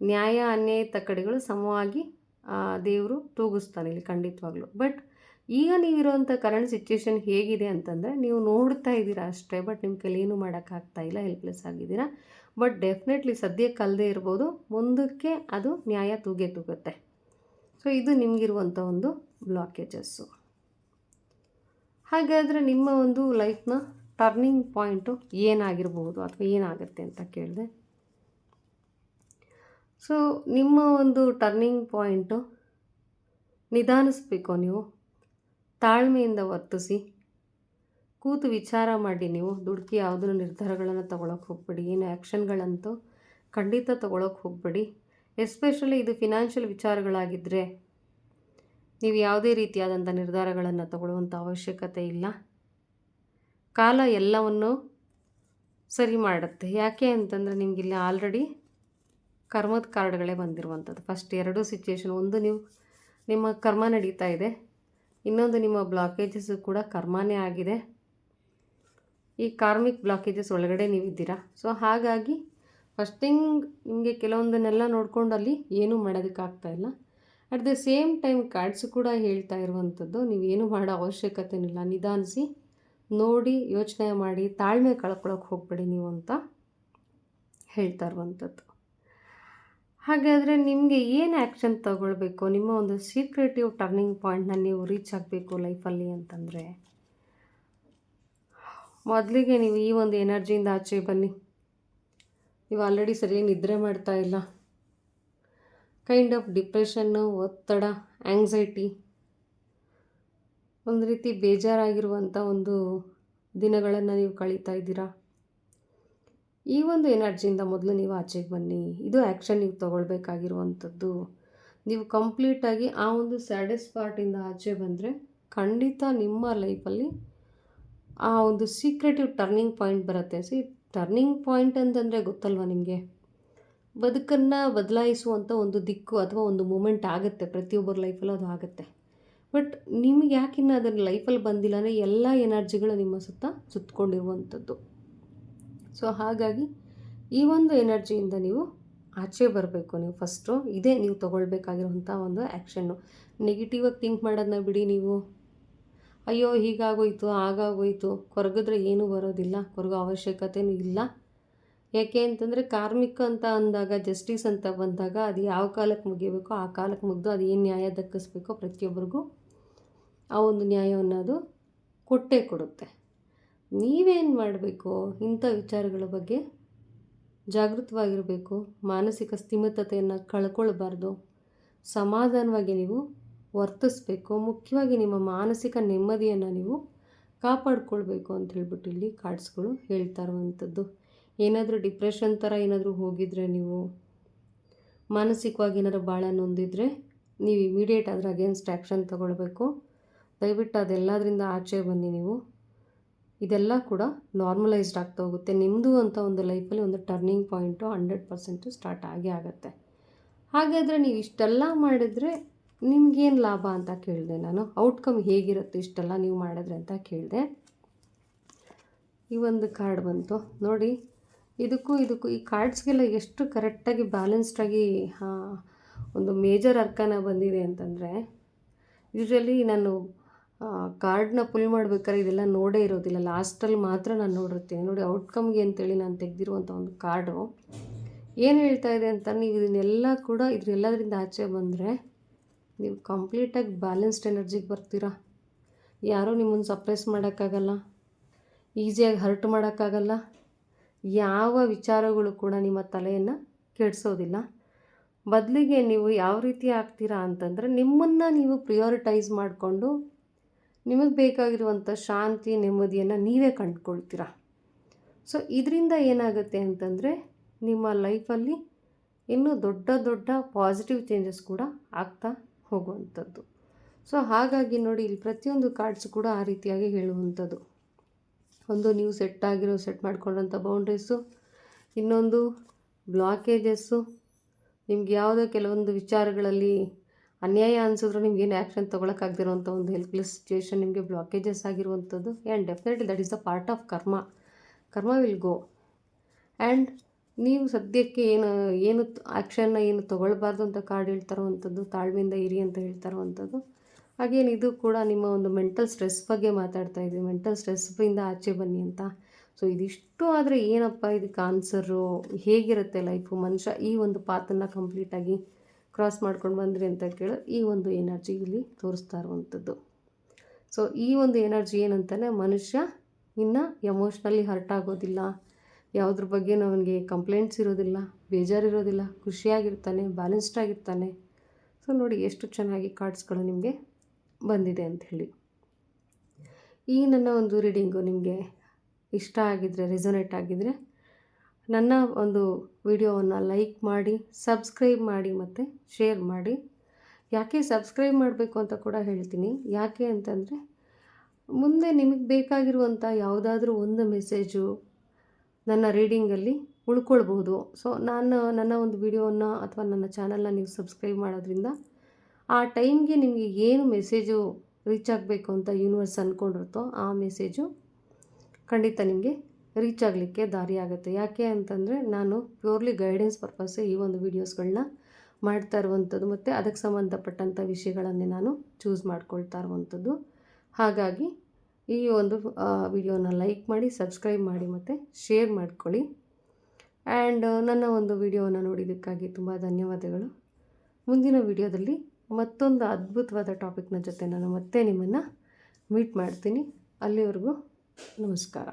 ನ್ಯಾಯ ಅನ್ಯಾಯದ ಕಡೆಗಳು ಸಮವಾಗಿ ದೇವರು ತೂಗಿಸ್ತಾನೆ ಇಲ್ಲಿ ಖಂಡಿತವಾಗ್ಲೂ. ಬಟ್ ಈಗ ನೀವಿರೋವಂಥ ಕರೆಂಟ್ ಸಿಚುಯೇಷನ್ ಹೇಗಿದೆ ಅಂತಂದರೆ, ನೀವು ನೋಡ್ತಾ ಇದ್ದೀರಾ ಅಷ್ಟೇ, ಬಟ್ ನಿಮ್ಮ ಕೈಲಿ ಏನೂ ಮಾಡೋಕ್ಕಾಗ್ತಾ ಇಲ್ಲ, ಹೆಲ್ಪ್ಲೆಸ್ ಆಗಿದ್ದೀರಾ. ಬಟ್ ಡೆಫಿನೆಟ್ಲಿ ಸದ್ಯಕ್ಕೆ ಕಲ್ಲದೆ ಇರ್ಬೋದು, ಮುಂದಕ್ಕೆ ಅದು ನ್ಯಾಯ ತೂಗುತ್ತೆ. ಸೊ ಇದು ನಿಮಗಿರುವಂಥ ಒಂದು ಬ್ಲಾಕೇಜಸ್ಸು. ಹಾಗಾದರೆ ನಿಮ್ಮ ಒಂದು ಲೈಫ್ನ ಟರ್ನಿಂಗ್ ಪಾಯಿಂಟು ಏನಾಗಿರ್ಬೋದು ಅಥವಾ ಏನಾಗುತ್ತೆ ಅಂತ ಕೇಳಿದೆ. ಸೊ ನಿಮ್ಮ ಒಂದು ಟರ್ನಿಂಗ್ ಪಾಯಿಂಟು ನಿಧಾನಿಸ್ಬೇಕು. ನೀವು ತಾಳ್ಮೆಯಿಂದ ವರ್ತಿಸಿ, ಕೂತು ವಿಚಾರ ಮಾಡಿ. ನೀವು ದುಡುಕಿ ಯಾವುದನ್ನು ನಿರ್ಧಾರಗಳನ್ನು ತೊಗೊಳಕ್ಕೆ ಹೋಗ್ಬೇಡಿ. ಏನು ಆ್ಯಕ್ಷನ್ಗಳಂತೂ ಖಂಡಿತ ತೊಗೊಳಕ್ಕೆ ಹೋಗಬೇಡಿ. ಎಸ್ಪೆಷಲಿ ಇದು ಫಿನಾನ್ಷಿಯಲ್ ವಿಚಾರಗಳಾಗಿದ್ದರೆ ನೀವು ಯಾವುದೇ ರೀತಿಯಾದಂಥ ನಿರ್ಧಾರಗಳನ್ನು ತಗೊಳ್ಳುವಂಥ ಅವಶ್ಯಕತೆ ಇಲ್ಲ. ಕಾಲ ಎಲ್ಲವನ್ನು ಸರಿ ಮಾಡುತ್ತೆ. ಯಾಕೆ ಅಂತಂದರೆ ನಿಮಗಿಲ್ಲಿ ಆಲ್ರೆಡಿ ಕರ್ಮದ ಕಾರ್ಡ್ಗಳೇ ಬಂದಿರುವಂಥದ್ದು. ಫಸ್ಟ್ 2 ಸಿಚುಯೇಷನ್, ಒಂದು ನೀವು ನಿಮ್ಮ ಕರ್ಮ ನಡೀತಾ ಇದೆ, ಇನ್ನೊಂದು ನಿಮ್ಮ ಬ್ಲಾಕೇಜಸ್ಸು ಕೂಡ ಕರ್ಮನೇ ಆಗಿದೆ. ಈ ಕಾರ್ಮಿಕ್ ಬ್ಲಾಕೇಜಸ್ ಒಳಗಡೆ ನೀವಿದ್ದೀರಾ. ಸೊ ಹಾಗಾಗಿ ಫಸ್ಟ್ ಥಿಂಗ್ ನಿಮಗೆ ಕೆಲವೊಂದನ್ನೆಲ್ಲ ನೋಡ್ಕೊಂಡು ಅಲ್ಲಿ ಏನೂ ಮಾಡೋದಕ್ಕಾಗ್ತಾ ಇಲ್ಲ. At the same time cards ಕೂಡ ಹೇಳ್ತಾ ಇರುವಂಥದ್ದು, ನೀವೇನು ಮಾಡೋ ಅವಶ್ಯಕತೆನಿಲ್ಲ, ನಿಧಾನಿಸಿ ನೋಡಿ ಯೋಚನೆ ಮಾಡಿ, ತಾಳ್ಮೆ ಕಳ್ಕೊಳ್ಳೋಕೆ ಹೋಗಬೇಡಿ ನೀವು ಅಂತ ಹೇಳ್ತಾ ಇರುವಂಥದ್ದು. ಹಾಗಾದರೆ ನಿಮಗೆ ಏನು ಆ್ಯಕ್ಷನ್ ತಗೊಳ್ಬೇಕು, ನಿಮ್ಮ ಒಂದು ಸೀಕ್ರೆಟಿವ್ ಟರ್ನಿಂಗ್ ಪಾಯಿಂಟ್ನ ನೀವು ರೀಚ್ ಆಗಬೇಕು ಲೈಫಲ್ಲಿ ಅಂತಂದರೆ, ಮೊದಲಿಗೆ ನೀವು ಈ ಒಂದು ಎನರ್ಜಿಯಿಂದ ಆಚೆ ಬನ್ನಿ. ನೀವು ಆಲ್ರೆಡಿ ಸರಿಯಾಗಿ ನಿದ್ರೆ ಮಾಡ್ತಾ ಇಲ್ಲ, ಕೈಂಡ್ ಆಫ್ ಡಿಪ್ರೆಷನ್ನು, ಒತ್ತಡ, ಆ್ಯಂಗ್ಸೈಟಿ, ಒಂದು ರೀತಿ ಬೇಜಾರಾಗಿರುವಂಥ ಒಂದು ದಿನಗಳನ್ನು ನೀವು ಕಳೀತಾ ಇದ್ದೀರಾ. ಈ ಒಂದು ಎನರ್ಜಿಯಿಂದ ಮೊದಲು ನೀವು ಆಚೆಗೆ ಬನ್ನಿ. ಇದು ಆ್ಯಕ್ಷನ್ ನೀವು ತೊಗೊಳ್ಬೇಕಾಗಿರುವಂಥದ್ದು. ನೀವು ಕಂಪ್ಲೀಟಾಗಿ ಆ ಒಂದು ಸ್ಯಾಡೆಸ್ಟ್ ಪಾರ್ಟಿಂದ ಆಚೆ ಬಂದರೆ ಖಂಡಿತ ನಿಮ್ಮ ಲೈಫಲ್ಲಿ ಆ ಒಂದು ಸೀಕ್ರೆಟಿವ್ ಟರ್ನಿಂಗ್ ಪಾಯಿಂಟ್ ಬರುತ್ತೆ. ಟರ್ನಿಂಗ್ ಪಾಯಿಂಟ್ ಅಂತಂದರೆ ಗೊತ್ತಲ್ವ ನಿಮಗೆ, ಬದುಕನ್ನು ಬದಲಾಯಿಸುವಂಥ ಒಂದು ದಿಕ್ಕು ಅಥವಾ ಒಂದು ಮೂಮೆಂಟ್ ಆಗುತ್ತೆ. ಪ್ರತಿಯೊಬ್ಬರ ಲೈಫಲ್ಲೂ ಅದು ಆಗುತ್ತೆ. ಬಟ್ ನಿಮಗೆ ಯಾಕಿನ್ನ ಅದನ್ನು ಲೈಫಲ್ಲಿ ಬಂದಿಲ್ಲ ಅಂದರೆ ಎಲ್ಲ ಎನರ್ಜಿಗಳು ನಿಮ್ಮ ಸುತ್ತಕೊಂಡಿರುವಂಥದ್ದು. ಸೊ ಹಾಗಾಗಿ ಈ ಒಂದು ಎನರ್ಜಿಯಿಂದ ನೀವು ಆಚೆ ಬರಬೇಕು. ನೀವು ಫಸ್ಟು ಇದೇ ನೀವು ತೊಗೊಳ್ಬೇಕಾಗಿರುವಂಥ ಒಂದು ಆ್ಯಕ್ಷನ್ನು. ನೆಗೆಟಿವಾಗಿ ಥಿಂಕ್ ಮಾಡೋದನ್ನ ಬಿಡಿ. ನೀವು ಅಯ್ಯೋ ಹೀಗಾಗೋಯ್ತು ಹಾಗಾಗೋಯ್ತು ಕೊರಗಿದ್ರೆ ಏನೂ ಬರೋದಿಲ್ಲ, ಕೊರಗೋ ಅವಶ್ಯಕತೆಯೂ ಇಲ್ಲ. ಯಾಕೆ ಅಂತಂದರೆ ಕಾರ್ಮಿಕ ಅಂತ ಅಂದಾಗ, ಜಸ್ಟಿಸ್ ಅಂತ ಬಂದಾಗ ಅದು ಯಾವ ಕಾಲಕ್ಕೆ ಮುಗಿಬೇಕೋ ಆ ಕಾಲಕ್ಕೆ ಮುಗಿದು ಅದು ಏನು ನ್ಯಾಯ ದಕ್ಕಿಸ್ಬೇಕೋ ಪ್ರತಿಯೊಬ್ಬರಿಗೂ ಆ ಒಂದು ನ್ಯಾಯವನ್ನು ಅದು ಕೊಟ್ಟೇ ಕೊಡುತ್ತೆ. ನೀವೇನು ಮಾಡಬೇಕು, ಇಂಥ ವಿಚಾರಗಳ ಬಗ್ಗೆ ಜಾಗೃತವಾಗಿರಬೇಕು. ಮಾನಸಿಕ ಸ್ಥಿಮಿತತೆಯನ್ನು ಕಳ್ಕೊಳ್ಬಾರ್ದು. ಸಮಾಧಾನವಾಗಿ ನೀವು ವರ್ತಿಸ್ಬೇಕು. ಮುಖ್ಯವಾಗಿ ನಿಮ್ಮ ಮಾನಸಿಕ ನೆಮ್ಮದಿಯನ್ನು ನೀವು ಕಾಪಾಡ್ಕೊಳ್ಬೇಕು ಅಂತ ಹೇಳ್ಬಿಟ್ಟು ಇಲ್ಲಿ ಕಾರ್ಡ್ಸ್ಗಳು ಹೇಳ್ತಾ ಇರುವಂಥದ್ದು. ಏನಾದರೂ ಡಿಪ್ರೆಷನ್ ಥರ ಏನಾದರೂ ಹೋಗಿದರೆ, ನೀವು ಮಾನಸಿಕವಾಗಿ ಏನಾದರೂ ಭಾಳ ನೊಂದಿದ್ರೆ ನೀವು ಇಮಿಡಿಯೇಟ್ ಅದರ ಅಗೇನ್ಸ್ಟ್ ಆ್ಯಕ್ಷನ್ ತಗೊಳ್ಬೇಕು. ದಯವಿಟ್ಟು ಅದೆಲ್ಲದರಿಂದ ಆಚೆ ಬನ್ನಿ. ನೀವು ಇದೆಲ್ಲ ಕೂಡ ನಾರ್ಮಲೈಸ್ಡ್ ಆಗ್ತಾ ಹೋಗುತ್ತೆ. ನಿಮ್ಮದು ಅಂತ ಒಂದು ಲೈಫಲ್ಲಿ ಒಂದು ಟರ್ನಿಂಗ್ ಪಾಯಿಂಟು 100% ಸ್ಟಾರ್ಟ್ ಆಗೇ ಆಗುತ್ತೆ. ಹಾಗಾದರೆ ನೀವು ಇಷ್ಟೆಲ್ಲ ಮಾಡಿದರೆ ನಿಮಗೇನು ಲಾಭ ಅಂತ ಕೇಳಿದೆ ನಾನು. ಔಟ್ಕಮ್ ಹೇಗಿರುತ್ತೆ ಇಷ್ಟೆಲ್ಲ ನೀವು ಮಾಡಿದ್ರೆ ಅಂತ ಕೇಳಿದೆ. ಈ ಒಂದು ಕಾರ್ಡ್ ಬಂತು ನೋಡಿ. ಇದಕ್ಕೂ ಈ ಕಾರ್ಡ್ಸ್ಗೆಲ್ಲ ಎಷ್ಟು ಕರೆಕ್ಟಾಗಿ ಬ್ಯಾಲೆನ್ಸ್ಡಾಗಿ ಒಂದು ಮೇಜರ್ ಅರ್ಕನ ಬಂದಿದೆ ಅಂತಂದರೆ, ಯೂಶ್ವಲಿ ನಾನು ಕಾರ್ಡ್ನ ಪುಲ್ ಮಾಡ್ಬೇಕಾದ್ರೆ ಇದೆಲ್ಲ ನೋಡೇ ಇರೋದಿಲ್ಲ. ಲಾಸ್ಟಲ್ಲಿ ಮಾತ್ರ ನಾನು ನೋಡಿರ್ತೀನಿ. ನೋಡಿ, ಔಟ್ಕಮ್ಗೆ ಅಂತೇಳಿ ನಾನು ತೆಗೆದಿರುವಂಥ ಒಂದು ಕಾರ್ಡು ಏನು ಹೇಳ್ತಾ ಇದೆ ಅಂತ, ನೀವು ಇದನ್ನೆಲ್ಲ ಕೂಡ ಇದರೆಲ್ಲದರಿಂದ ಆಚೆ ಬಂದರೆ ನೀವು ಕಂಪ್ಲೀಟಾಗಿ ಬ್ಯಾಲೆನ್ಸ್ಡ್ ಎನರ್ಜಿಗೆ ಬರ್ತೀರಾ. ಯಾರೂ ನಿಮ್ಮನ್ನು ಸಪ್ರೆಸ್ ಮಾಡೋಕ್ಕಾಗಲ್ಲ, ಈಸಿಯಾಗಿ ಹರ್ಟ್ ಮಾಡೋಕ್ಕಾಗಲ್ಲ. ಯಾವ ವಿಚಾರಗಳು ಕೂಡ ನಿಮ್ಮ ತಲೆಯನ್ನು ಕೆಡಿಸೋದಿಲ್ಲ. ಬದಲಿಗೆ ನೀವು ಯಾವ ರೀತಿ ಆಗ್ತೀರಾ ಅಂತಂದರೆ, ನಿಮ್ಮನ್ನು ನೀವು ಪ್ರಿಯಾರಿಟೈಸ್ ಮಾಡಿಕೊಂಡು ನಿಮಗೆ ಬೇಕಾಗಿರುವಂಥ ಶಾಂತಿ ನೆಮ್ಮದಿಯನ್ನು ನೀವೇ ಕಂಡುಕೊಳ್ತೀರಾ. ಸೊ ಇದರಿಂದ ಏನಾಗುತ್ತೆ ಅಂತಂದರೆ, ನಿಮ್ಮ ಲೈಫಲ್ಲಿ ಇನ್ನೂ ದೊಡ್ಡ ದೊಡ್ಡ ಪಾಸಿಟಿವ್ ಚೇಂಜಸ್ ಕೂಡ ಆಗ್ತಾ ಹೋಗುವಂಥದ್ದು. ಸೊ ಹಾಗಾಗಿ ನೋಡಿ, ಇಲ್ಲಿ ಪ್ರತಿಯೊಂದು ಕಾರ್ಡ್ಸ್ ಕೂಡ ಆ ರೀತಿಯಾಗಿ ಹೇಳುವಂಥದ್ದು. ಒಂದು ನೀವು ಸೆಟ್ ಮಾಡ್ಕೊಂಡಂಥ ಬೌಂಡ್ರೀಸು, ಇನ್ನೊಂದು ಬ್ಲಾಕೇಜಸ್ಸು. ನಿಮ್ಗೆ ಯಾವುದೋ ಕೆಲವೊಂದು ವಿಚಾರಗಳಲ್ಲಿ ಅನ್ಯಾಯ ಅನಿಸಿದ್ರು ನಿಮ್ಗೇನು ಆ್ಯಕ್ಷನ್ ತೊಗೊಳಕ್ಕಾಗದಿರೋಂಥ ಒಂದು ಹೆಲ್ಪ್ಲೆಸ್ ಸಿಚುವೇಷನ್, ನಿಮಗೆ ಬ್ಲಾಕೇಜಸ್ ಆಗಿರುವಂಥದ್ದು. And definitely that is the part of ಕರ್ಮ ವಿಲ್ ಗೋ. ಆ್ಯಂಡ್ ನೀವು ಸದ್ಯಕ್ಕೆ ಏನು ಆ್ಯಕ್ಷನ್ನ ಏನು ತೊಗೊಳ್ಬಾರ್ದು ಅಂತ ಕಾರ್ಡ್ ಹೇಳ್ತಾ ಇರುವಂಥದ್ದು, ತಾಳ್ಮೆಯಿಂದ ಇರಿ ಅಂತ ಹೇಳ್ತಾ ಇರುವಂಥದ್ದು. ಹಾಗೇನು ಇದು ಕೂಡ ನಿಮ್ಮ ಒಂದು ಮೆಂಟಲ್ ಸ್ಟ್ರೆಸ್ ಬಗ್ಗೆ ಮಾತಾಡ್ತಾ ಇದ್ವಿ, ಮೆಂಟಲ್ ಸ್ಟ್ರೆಸ್ಸಿಂದ ಆಚೆ ಬನ್ನಿ ಅಂತ. ಸೊ ಇದಿಷ್ಟು ಆದರೆ ಏನಪ್ಪ ಇದಕ್ಕೆ ಆನ್ಸರು, ಹೇಗಿರುತ್ತೆ ಲೈಫು, ಮನುಷ್ಯ ಈ ಒಂದು ಪಾತನ್ನು ಕಂಪ್ಲೀಟಾಗಿ ಕ್ರಾಸ್ ಮಾಡ್ಕೊಂಡು ಬಂದ್ರಿ ಅಂತ ಕೇಳಿ ಈ ಒಂದು ಎನರ್ಜಿ ಇಲ್ಲಿ ತೋರಿಸ್ತಾ ಇರುವಂಥದ್ದು. ಸೊ ಈ ಒಂದು ಎನರ್ಜಿ ಏನಂತಾನೆ, ಮನುಷ್ಯ ಇನ್ನು ಎಮೋಷ್ನಲಿ ಹರ್ಟ್ ಆಗೋದಿಲ್ಲ, ಯಾವುದ್ರ ಬಗ್ಗೆ ಅವನಿಗೆ ಕಂಪ್ಲೇಂಟ್ಸ್ ಇರೋದಿಲ್ಲ, ಬೇಜಾರಿರೋದಿಲ್ಲ, ಖುಷಿಯಾಗಿರ್ತಾನೆ, ಬ್ಯಾಲೆನ್ಸ್ಡ್ ಆಗಿರ್ತಾನೆ. ಸೊ ನೋಡಿ ಎಷ್ಟು ಚೆನ್ನಾಗಿ ಕಾರ್ಡ್ಸ್ಗಳು ನಿಮಗೆ ಬಂದಿದೆ ಅಂಥೇಳಿ. ಈ ನನ್ನ ಒಂದು ರೀಡಿಂಗು ನಿಮಗೆ ಇಷ್ಟ ಆಗಿದ್ದರೆ, ರೆಸೊನೇಟ್ ಆಗಿದ್ದರೆ ನನ್ನ ಒಂದು ವಿಡಿಯೋವನ್ನು ಲೈಕ್ ಮಾಡಿ, ಸಬ್ಸ್ಕ್ರೈಬ್ ಮಾಡಿ ಮತ್ತು ಶೇರ್ ಮಾಡಿ. ಯಾಕೆ ಸಬ್ಸ್ಕ್ರೈಬ್ ಮಾಡಬೇಕು ಅಂತ ಕೂಡ ಹೇಳ್ತೀನಿ. ಯಾಕೆ ಅಂತಂದರೆ ಮುಂದೆ ನಿಮಗೆ ಬೇಕಾಗಿರುವಂಥ ಯಾವುದಾದ್ರೂ ಒಂದು ಮೆಸೇಜು ನನ್ನ ರೀಡಿಂಗಲ್ಲಿ ಉಳ್ಕೊಳ್ಬೋದು. ಸೊ ನನ್ನ ಒಂದು ವಿಡಿಯೋವನ್ನು ಅಥವಾ ನನ್ನ ಚಾನಲ್ನ ನೀವು ಸಬ್ಸ್ಕ್ರೈಬ್ ಮಾಡೋದ್ರಿಂದ ಆ ಟೈಮ್ಗೆ ನಿಮಗೆ ಏನು ಮೆಸೇಜು ರೀಚ್ ಆಗಬೇಕು ಅಂತ ಯೂನಿವರ್ಸ್ ಅಂದ್ಕೊಂಡಿರುತ್ತೋ ಆ ಮೆಸೇಜು ಖಂಡಿತ ನಿಮಗೆ ರೀಚ್ ಆಗಲಿಕ್ಕೆ ದಾರಿ ಆಗುತ್ತೆ. ಯಾಕೆ ಅಂತಂದರೆ ನಾನು ಪ್ಯೂರ್ಲಿ ಗೈಡೆನ್ಸ್ ಪರ್ಪಸ್ಸೇ ಈ ಒಂದು ವೀಡಿಯೋಸ್ಗಳನ್ನ ಮಾಡ್ತಾ ಇರುವಂಥದ್ದು, ಮತ್ತು ಅದಕ್ಕೆ ಸಂಬಂಧಪಟ್ಟಂಥ ವಿಷಯಗಳನ್ನೇ ನಾನು ಚೂಸ್ ಮಾಡ್ಕೊಳ್ತಾ ಇರುವಂಥದ್ದು. ಹಾಗಾಗಿ ಈ ಒಂದು ವಿಡಿಯೋನ ಲೈಕ್ ಮಾಡಿ, ಸಬ್ಸ್ಕ್ರೈಬ್ ಮಾಡಿ ಮತ್ತು ಶೇರ್ ಮಾಡ್ಕೊಳ್ಳಿ. ಆ್ಯಂಡ್ ನನ್ನ ಒಂದು ವಿಡಿಯೋವನ್ನು ನೋಡಿದ್ದಕ್ಕಾಗಿ ತುಂಬ ಧನ್ಯವಾದಗಳು. ಮುಂದಿನ ವಿಡಿಯೋದಲ್ಲಿ ಮತ್ತೊಂದು ಅದ್ಭುತವಾದ ಟಾಪಿಕ್ನ ಜೊತೆ ನಾನು ಮತ್ತೆ ನಿಮ್ಮನ್ನು ಮೀಟ್ ಮಾಡ್ತೀನಿ. ಅಲ್ಲಿವರೆಗೂ ನಮಸ್ಕಾರ.